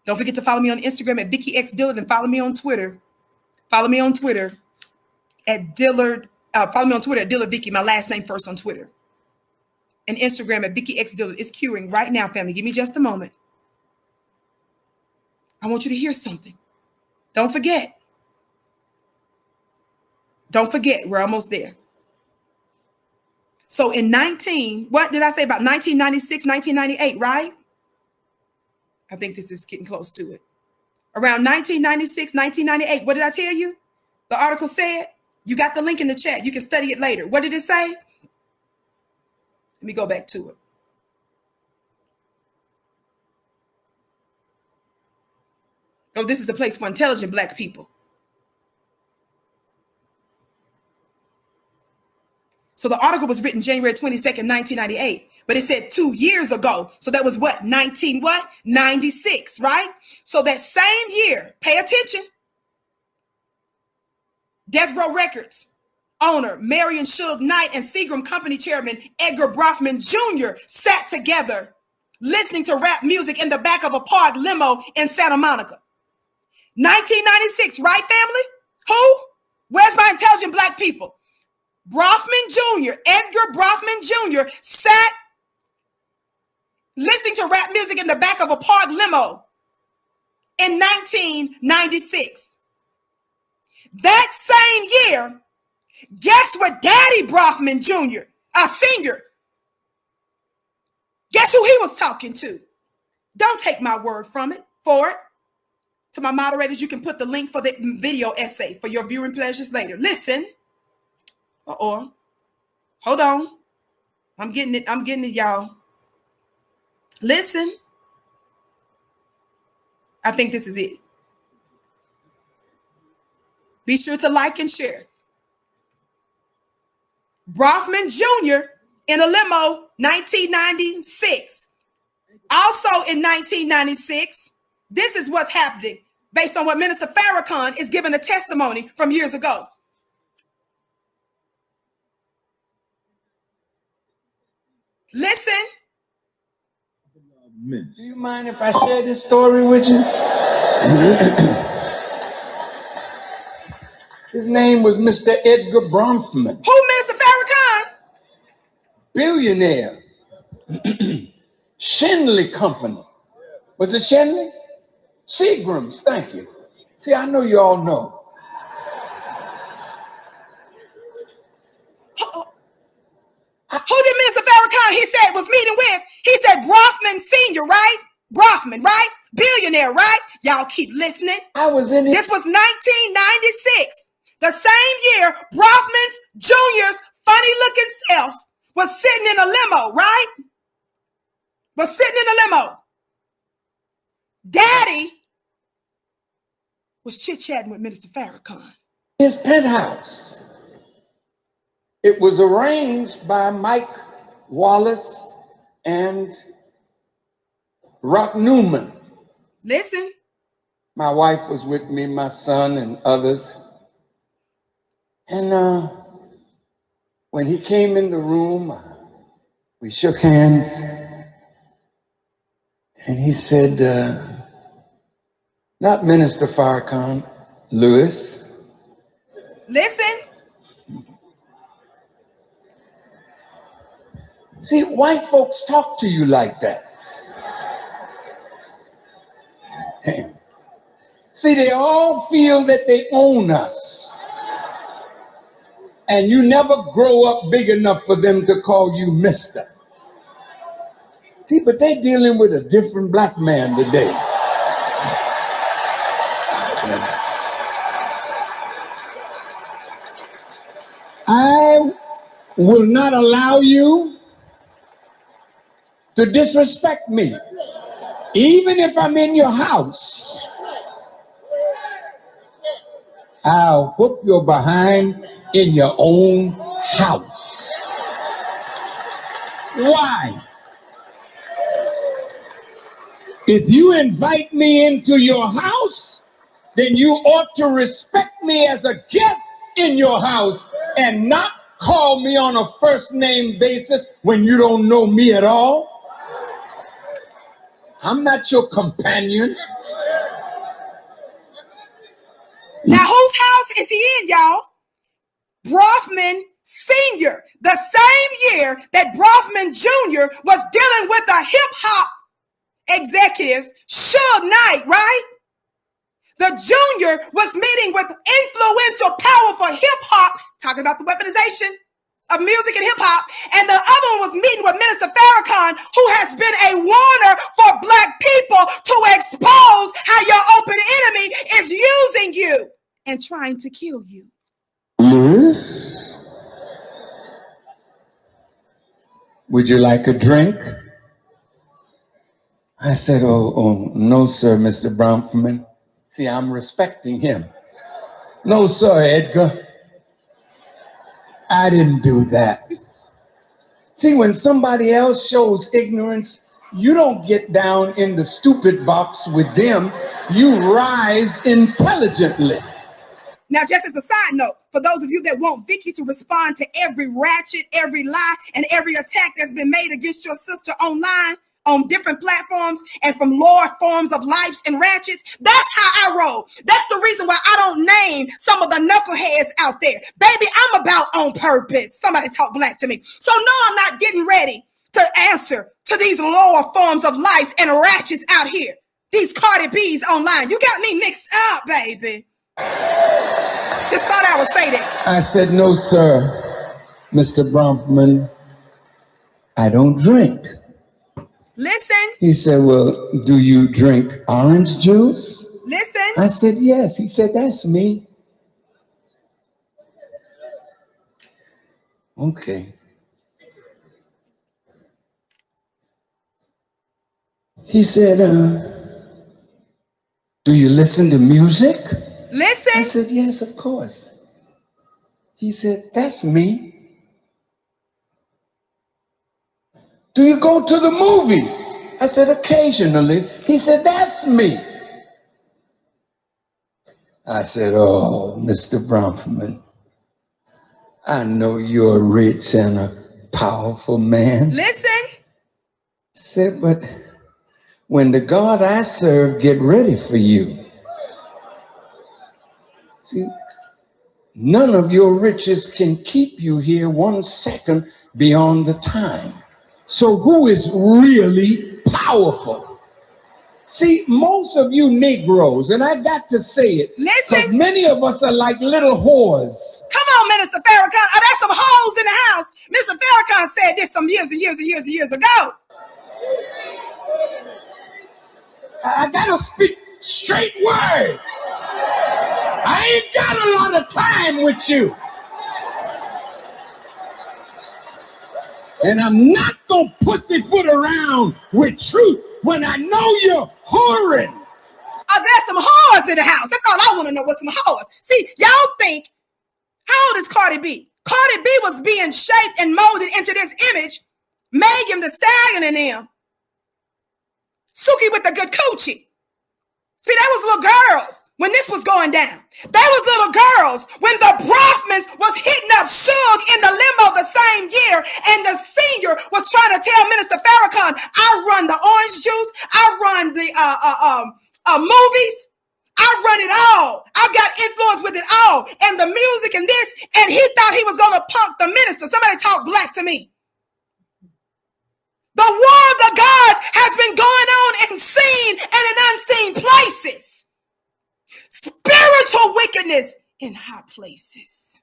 Don't forget to follow me on Instagram at Vicky X Dillard and follow me on Twitter. Follow me on Twitter at Dillard. Follow me on Twitter at Dillard Vicky, my last name first on Twitter. And Instagram at Vicky X Dillard. It's queuing right now, family. Give me just a moment. I want you to hear something. Don't forget. Don't forget, we're almost there. So in what did I say about 1996, 1998, right? I think this is getting close to it. Around 1996, 1998, what did I tell you? The article said, you got the link in the chat. You can study it later. What did it say? Let me go back to it. Oh, this is a place for intelligent black people. So the article was written January 22nd, 1998, but it said 2 years ago. So that was what? 96, right? So that same year, pay attention. Death Row Records owner Marion Suge Knight and Seagram Company chairman Edgar Brofman Jr. sat together listening to rap music in the back of a parked limo in Santa Monica. 1996, right, family? Who? Where's my intelligent black people? Brofman Jr., Edgar Brofman Jr. sat listening to rap music in the back of a parked limo in 1996. That same year, guess what Daddy Brofman Jr., Senior, guess who he was talking to? Don't take my word for it. To my moderators, you can put the link for the video essay for your viewing pleasures later. Listen. Hold on. I'm getting it, y'all. Listen. I think this is it. Be sure to like and share. Brofman Jr. in a limo, 1996. Also in 1996, this is what's happening based on what Minister Farrakhan is giving a testimony from years ago. Listen. Do you mind if I share this story with you? His name was Mr. Edgar Bronfman. Who, Minister Farrakhan? Billionaire. Shenley Company. Was it Shenley? Seagram's, thank you. See, I know you all know. Who did Minister Farrakhan, he said, was meeting with? He said Brofman Sr., right? Brofman, right? Billionaire, right? Y'all keep listening. I was in it. This was 1996. The same year, Brofman Jr.'s funny-looking self was sitting in a limo, right? Was sitting in a limo. Daddy was chit-chatting with Minister Farrakhan. His penthouse. It was arranged by Mike Wallace and Rock Newman. Listen. My wife was with me, my son, and others. And when he came in the room, we shook hands. And he said, not Minister Farrakhan, Lewis. Listen. See, white folks talk to you like that. Damn. See, they all feel that they own us. And you never grow up big enough for them to call you mister. See, but they're dealing with a different black man today. I will not allow you to disrespect me. Even if I'm in your house, I'll whoop your behind in your own house. Why? If you invite me into your house, then you ought to respect me as a guest in your house and not call me on a first name basis when you don't know me at all. I'm not your companion. Now, whose house is he in, y'all? Brofman Sr., the same year that Brofman Jr. was dealing with a hip-hop executive, Suge Knight, right? The junior was meeting with influential, powerful hip-hop, talking about the weaponization of music and hip-hop, and the other one was meeting with Minister Farrakhan, who has been a warner for black people to expose how your open enemy is using you and trying to kill you. Lewis, would you like a drink? I said, oh no, sir, Mr. Bronfman. See, I'm respecting him. No, sir, Edgar. I didn't do that. See, when somebody else shows ignorance, you don't get down in the stupid box with them. You rise intelligently. Now, just as a side note, for those of you that want Vicky to respond to every ratchet, every lie, and every attack that's been made against your sister online, on different platforms and from lower forms of lives and ratchets, that's how I roll. That's the reason why I don't name shame some of the knuckleheads out there. Baby, I'm about on purpose. Somebody talk black to me. So no, I'm not getting ready to answer to these lower forms of life and ratchets out here. These Cardi B's online. You got me mixed up, baby. Just thought I would say that. I said, no, sir, Mr. Bronfman, I don't drink. Listen. He said, well, do you drink orange juice? Listen. I said, yes. He said, that's me. Okay. He said, do you listen to music? Listen. I said, yes, of course. He said, that's me. Do you go to the movies? I said, occasionally. He said, that's me. I said, oh, Mr. Bronfman, I know you're rich and a powerful man. Listen. I said, but when the God I serve get ready for you, see, none of your riches can keep you here 1 second beyond the time. So who is really powerful? See, most of you Negroes, and I got to say it, because many of us are like little whores. Come on, Minister Farrakhan. Oh, there's some hoes in the house. Mr. Farrakhan said this some years and years and years and years ago. I gotta speak straight words. I ain't got a lot of time with you. And I'm not gonna pussyfoot around with truth when I know you're whoring. Oh, there's some whores in the house. That's all I want to know, what's some whores. See, y'all think, how old is Cardi B? Cardi B was being shaped and molded into this image. Megan Thee Stallion and them. Suki with the good coochie. See, that was little girls when this was going down. They was little girls when the Brofmans was hitting up Suge in the limo the same year, and the senior was trying to tell Minister Farrakhan, I run the orange juice, I run the movies, I run it all. I've got influence with it all, and the music and this, and he thought he was going to punk the minister. Somebody talk black to me. The war of the gods has been going on in seen and in unseen places. Spiritual wickedness in high places.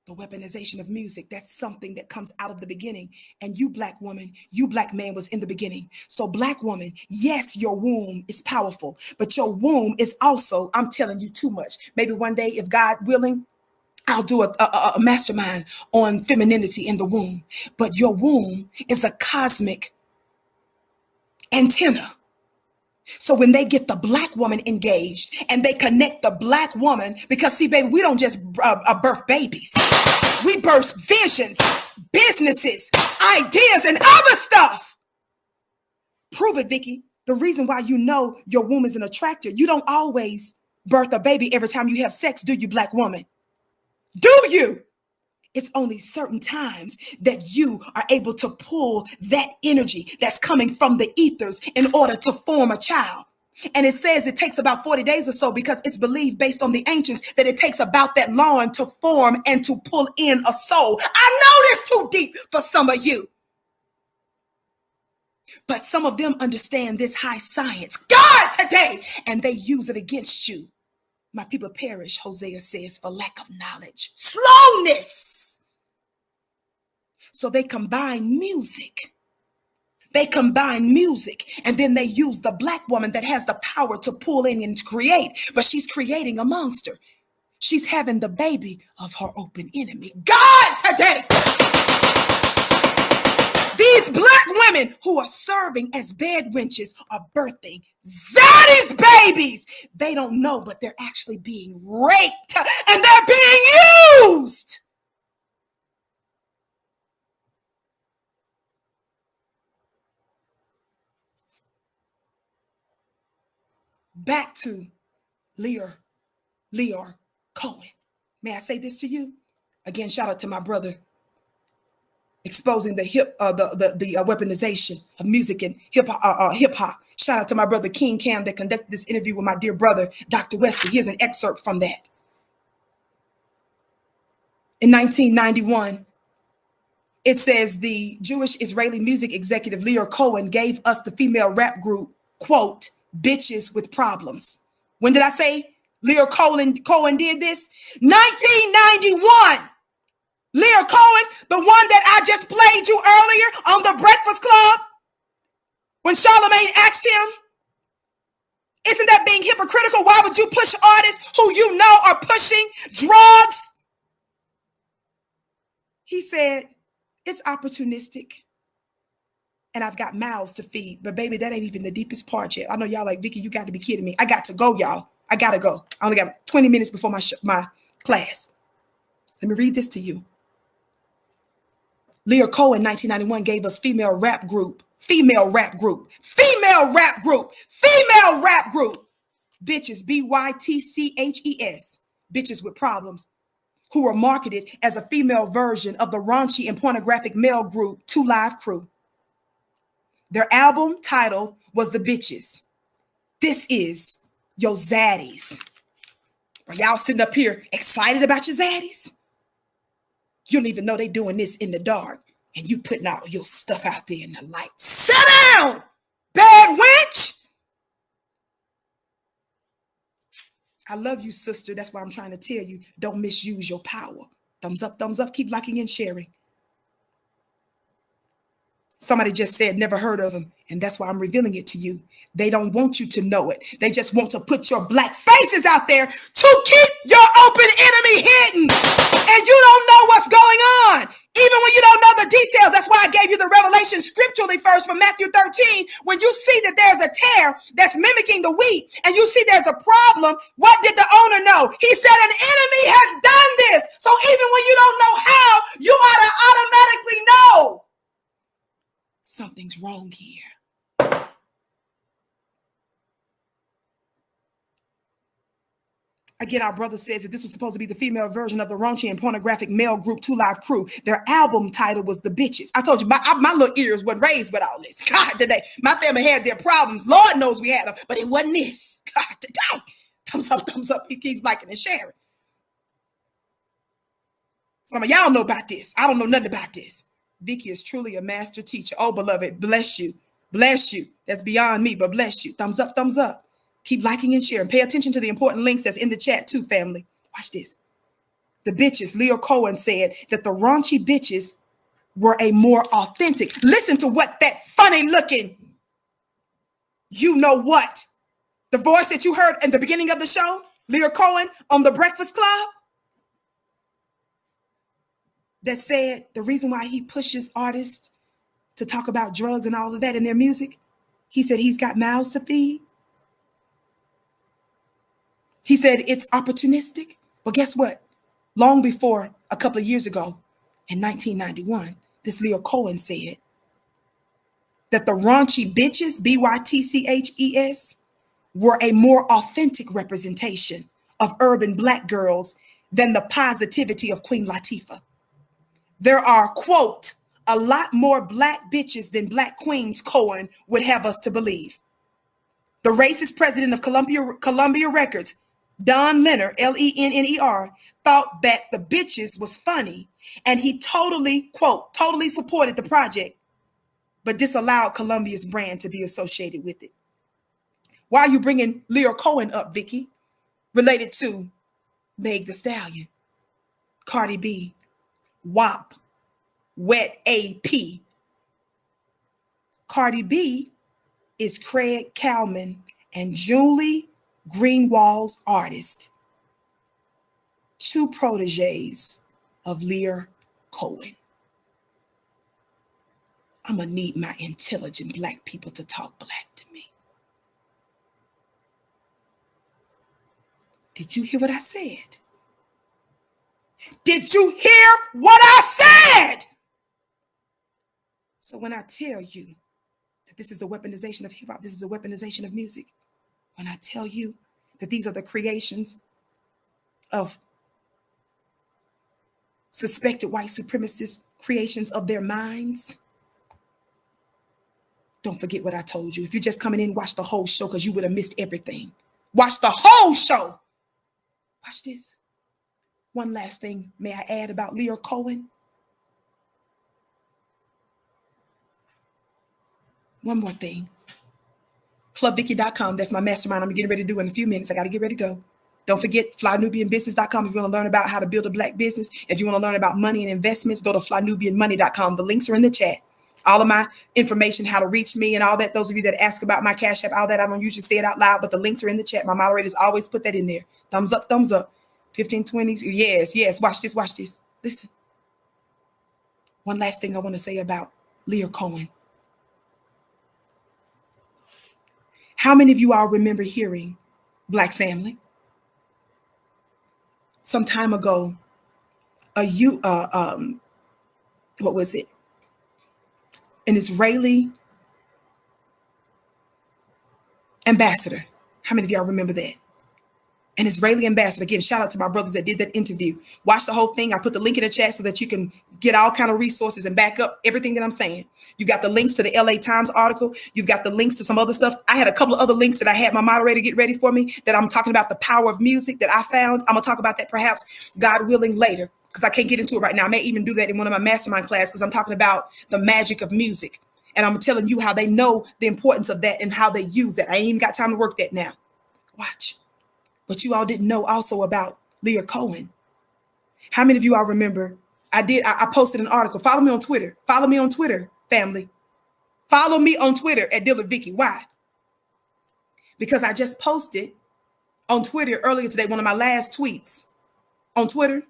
The weaponization of music, that's something that comes out of the beginning. And you, black woman, you, black man, was in the beginning. So, black woman, yes, your womb is powerful, but your womb is also, I'm telling you, too much. Maybe one day, if God willing, I'll do a mastermind on femininity in the womb. But your womb is a cosmic antenna. So when they get the black woman engaged and they connect the black woman, because see, baby, we don't just birth babies. We birth visions, businesses, ideas, and other stuff. Prove it, Vicky. The reason why you know your womb is an attractor, you don't always birth a baby every time you have sex, do you, black woman? Do you? It's only certain times that you are able to pull that energy that's coming from the ethers in order to form a child. And it says it takes about 40 days or so, because it's believed based on the ancients that it takes about that long to form and to pull in a soul. I know this too deep for some of you. But some of them understand this high science, God, today, and they use it against you. My people perish, Hosea says, for lack of knowledge, slowness. So they combine music. They combine music, and then they use the black woman that has the power to pull in and to create, but she's creating a monster. She's having the baby of her open enemy. God, today, these black women who are serving as bed wenches are birthing zaddy's babies. They don't know, but they're actually being raped and they're being used. Back to Lyor Cohen. May I say this to you? Again, shout out to my brother exposing the weaponization of music and hip hop. Shout out to my brother King Cam that conducted this interview with my dear brother, Dr. Wesley. Here's an excerpt from that. In 1991, it says the Jewish Israeli music executive Lyor Cohen gave us the female rap group, quote, bitches with problems. When did I say Lyor Cohen did this? 1991. Lyor Cohen, the one that I just played you earlier on the Breakfast Club, when Charlamagne asked him, isn't that being hypocritical? Why would you push artists who you know are pushing drugs? He said, it's opportunistic. And I've got mouths to feed. But baby, that ain't even the deepest part yet. I know y'all like, Vicky, you got to be kidding me. I got to go, y'all. I got to go. I only got 20 minutes before my class. Let me read this to you. Lyor Cohen, 1991, gave us female rap group. Bitches, B-Y-T-C-H-E-S. Bitches with problems. Who were marketed as a female version of the raunchy and pornographic male group 2 Live Crew. Their album title was The Bitches. This is your zaddies. Are y'all sitting up here excited about your zaddies? You don't even know they doing this in the dark, and you putting out your stuff out there in the light. Sit down, bad wench. I love you, sister. That's why I'm trying to tell you, don't misuse your power. Thumbs up, keep liking and sharing. Somebody just said, never heard of them. And that's why I'm revealing it to you. They don't want you to know it. They just want to put your black faces out there to keep your open enemy hidden. And you don't know what's going on. Even when you don't know the details. That's why I gave you the revelation scripturally first from Matthew 13. When you see that there's a tear that's mimicking the wheat and you see there's a problem, what did the owner know? He said an enemy has done this. So even when you don't know how, you ought to automatically know something's wrong here. Again, our brother says that this was supposed to be the female version of the raunchy and pornographic male group 2 Live Crew. Their album title was The Bitches. I told you, my little ears wasn't raised with all this. God, today, my family had their problems. Lord knows we had them, but it wasn't this. God, today. Thumbs up. You keep liking and sharing. Some of y'all know about this. I don't know nothing about this. Vicky is truly a master teacher. Oh, beloved, bless you. Bless you. That's beyond me, but bless you. Thumbs up. Keep liking and sharing. Pay attention to the important links that's in the chat too, family. Watch this. The bitches, Lyor Cohen said that the raunchy bitches were a more authentic. Listen to what that funny looking, you know what? The voice that you heard in the beginning of the show, Lyor Cohen on the Breakfast Club, that said the reason why he pushes artists to talk about drugs and all of that in their music, he said he's got mouths to feed. He said it's opportunistic. Well, guess what? Long before a couple of years ago, in 1991, this Lyor Cohen said that the raunchy bitches, B-Y-T-C-H-E-S, were a more authentic representation of urban black girls than the positivity of Queen Latifah. There are, quote, a lot more black bitches than black queens, Cohen would have us to believe. The racist president of Columbia Records, Don Lenner, L-E-N-N-E-R, thought that The Bitches was funny, and he totally, quote, totally supported the project, but disallowed Columbia's brand to be associated with it. Why are you bringing Lyor Cohen up, Vicky? Related to Meg Thee Stallion, Cardi B, WAP, Wet AP. Cardi B is Craig Cowman and Julie Greenwald's artist, 2 proteges of Lyor Cohen. I'm gonna need my intelligent black people to talk black to me. Did you hear what I said? Did you hear what I said? So when I tell you that this is the weaponization of hip-hop, this is the weaponization of music, when I tell you that these are the creations of suspected white supremacist creations of their minds, Don't forget what I told you. If you're just coming in, watch the whole show because you would have missed everything. Watch the whole show. Watch this. One last thing may I add about Lyor Cohen? One more thing. ClubVicky.com. That's my mastermind. I'm getting ready to do in a few minutes. I got to get ready to go. Don't forget FlyNubianBusiness.com if you want to learn about how to build a black business. If you want to learn about money and investments, go to FlyNubianMoney.com. The links are in the chat. All of my information, how to reach me and all that. Those of you that ask about my Cash App, all that, I don't usually say it out loud, but the links are in the chat. My moderators always put that in there. Thumbs up, thumbs up. 15, 20. Yes. Watch this, watch this. Listen. One last thing I want to say about Lyor Cohen. How many of you all remember hearing, Black family, some time ago, what was it? An Israeli ambassador. How many of y'all remember that? An Israeli ambassador. Again, shout out to my brothers that did that interview. Watch the whole thing. I put the link in the chat so that you can get all kind of resources and back up everything that I'm saying. You got the links to the LA Times article. You've got the links to some other stuff. I had a couple of other links that I had my moderator get ready for me that I'm talking about the power of music that I found. I'm going to talk about that perhaps, God willing, later because I can't get into it right now. I may even do that in one of my mastermind classes because I'm talking about the magic of music. And I'm telling you how they know the importance of that and how they use that. I ain't even got time to work that now. Watch. But you all didn't know also about Lyor Cohen. How many of you all remember? I posted an article. Follow me on Twitter. Follow me on Twitter, family. Follow me on Twitter at Dillard Vicky. Why? Because I just posted on Twitter earlier today, one of my last tweets on Twitter.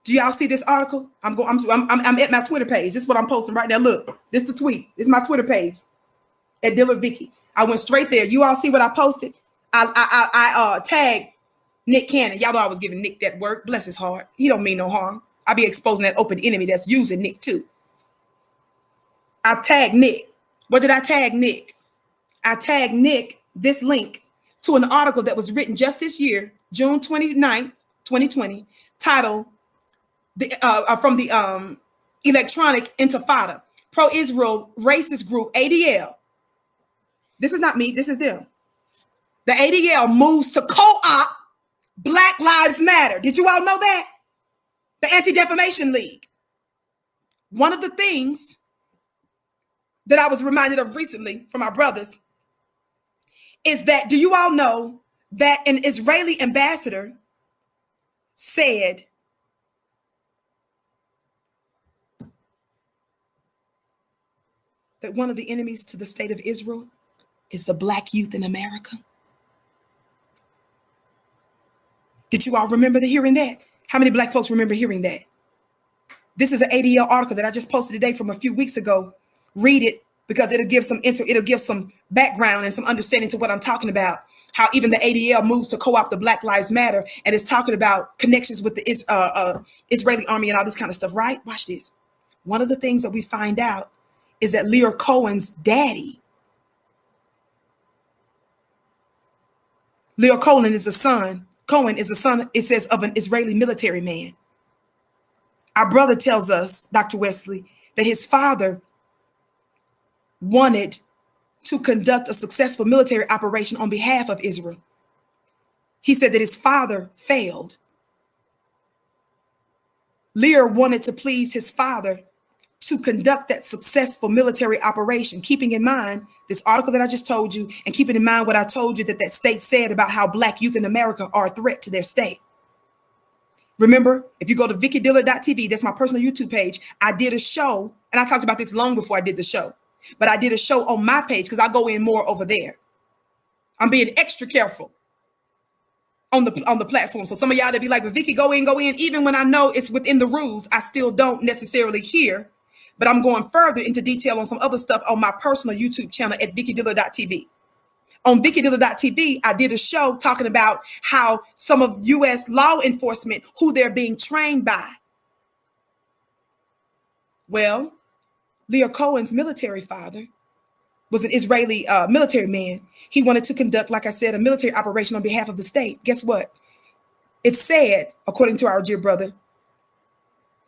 Do y'all see this article? I'm at my Twitter page. This is what I'm posting right now. Look, this is the tweet. This is my Twitter page at Dillard Vicky. I went straight there. You all see what I posted? I tagged Nick Cannon. Y'all know I was giving Nick that work. Bless his heart. He don't mean no harm. I be exposing that open enemy that's using Nick too. I tagged Nick. What did I tag Nick? I tagged Nick this link to an article that was written just this year, June 29th, 2020, titled from the Electronic Intifada, pro-Israel racist group ADL. This is not me. This is them. The ADL moves to co-op Black Lives Matter. Did you all know that? The Anti-Defamation League. One of the things that I was reminded of recently from my brothers is that, do you all know that an Israeli ambassador said that one of the enemies to the state of Israel is the Black youth in America? Did you all remember hearing that? How many Black folks remember hearing that? This is an ADL article that I just posted today from a few weeks ago. Read it because it'll give some background and some understanding to what I'm talking about. How even the ADL moves to co-opt the Black Lives Matter and is talking about connections with the Israeli army and all this kind of stuff, right? Watch this. One of the things that we find out is that Lyor Cohen's daddy, Lyor Cohen is the son, it says, of an Israeli military man. Our brother tells us, Dr. Wesley, that his father wanted to conduct a successful military operation on behalf of Israel. He said that his father failed. Lyor wanted to please his father to conduct that successful military operation, keeping in mind this article that I just told you, and keeping in mind what I told you that state said about how Black youth in America are a threat to their state. Remember, if you go to VickyDiller.tv, that's my personal YouTube page, I did a show, and I talked about this long before I did the show, but I did a show on my page because I go in more over there. I'm being extra careful on the platform. So some of y'all that be like, well, Vicky, go in. Even when I know it's within the rules, I still don't necessarily hear. But I'm going further into detail on some other stuff on my personal YouTube channel at VickyDiller.tv. On VickyDiller.tv, I did a show talking about how some of U.S. law enforcement, who they're being trained by. Well, Lyor Cohen's military father was an Israeli military man. He wanted to conduct, like I said, a military operation on behalf of the state. Guess what? It said, according to our dear brother,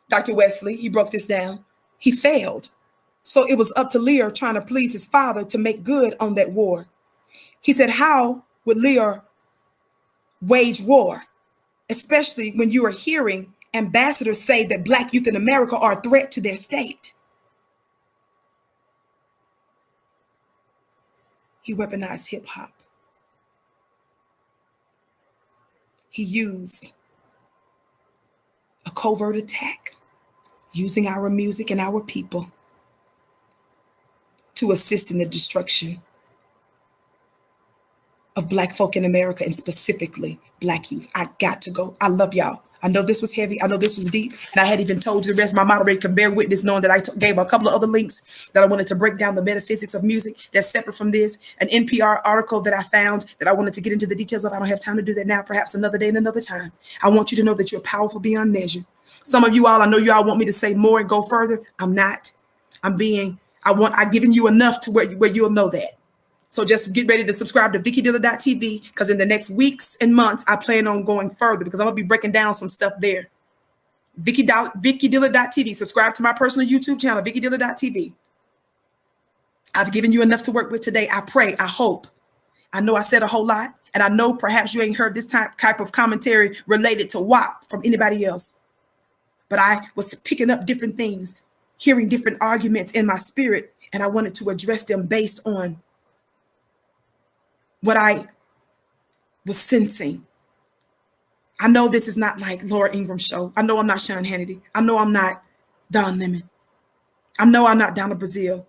Dr. Wesley, he broke this down. He failed. So it was up to Lyor trying to please his father to make good on that war. He said, how would Lyor wage war, especially when you are hearing ambassadors say that Black youth in America are a threat to their state? He weaponized hip-hop. He used a covert attack, using our music and our people to assist in the destruction of Black folk in America, and specifically Black youth. I got to go. I love y'all. I know this was heavy. I know this was deep. And I had even told you the rest. My moderator can bear witness, knowing that I gave a couple of other links that I wanted to break down the metaphysics of music that's separate from this. An NPR article that I found that I wanted to get into the details of. I don't have time to do that now. Perhaps another day and another time. I want you to know that you're powerful beyond measure. Some of you all, I know you all want me to say more and go further. I'm not. I've given you enough to where you'll know that. So just get ready to subscribe to VickyDiller.tv, because in the next weeks and months, I plan on going further, because I'm going to be breaking down some stuff there. VickyDiller.tv. Subscribe to my personal YouTube channel, VickyDiller.tv. I've given you enough to work with today. I pray, I hope. I know I said a whole lot, and I know perhaps you ain't heard this type of commentary related to WAP from anybody else. But I was picking up different things, hearing different arguments in my spirit, and I wanted to address them based on what I was sensing. I know this is not like Laura Ingram's show. I know I'm not Sean Hannity. I know I'm not Don Lemon. I know I'm not Donna Brazile.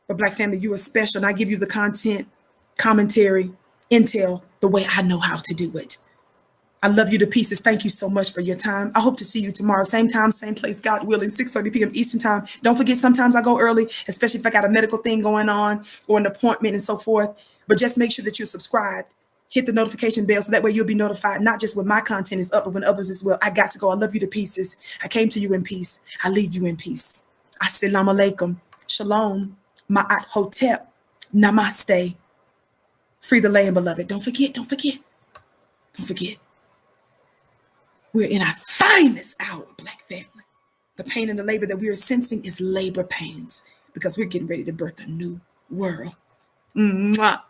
But Black family, you are special, and I give you the content, commentary, intel, the way I know how to do it. I love you to pieces. Thank you so much for your time. I hope to see you tomorrow. Same time, same place, God willing, 6:30 p.m. Eastern time. Don't forget, sometimes I go early, especially if I got a medical thing going on or an appointment and so forth. But just make sure that you're subscribed. Hit the notification bell so that way you'll be notified, not just when my content is up, but when others as well. I got to go. I love you to pieces. I came to you in peace. I leave you in peace. Assalamu alaikum. Shalom. Ma'at hotep. Namaste. Free the land, beloved. Don't forget. Don't forget. Don't forget. We're in our finest hour, Black family. The pain and the labor that we are sensing is labor pains, because we're getting ready to birth a new world. Mwah.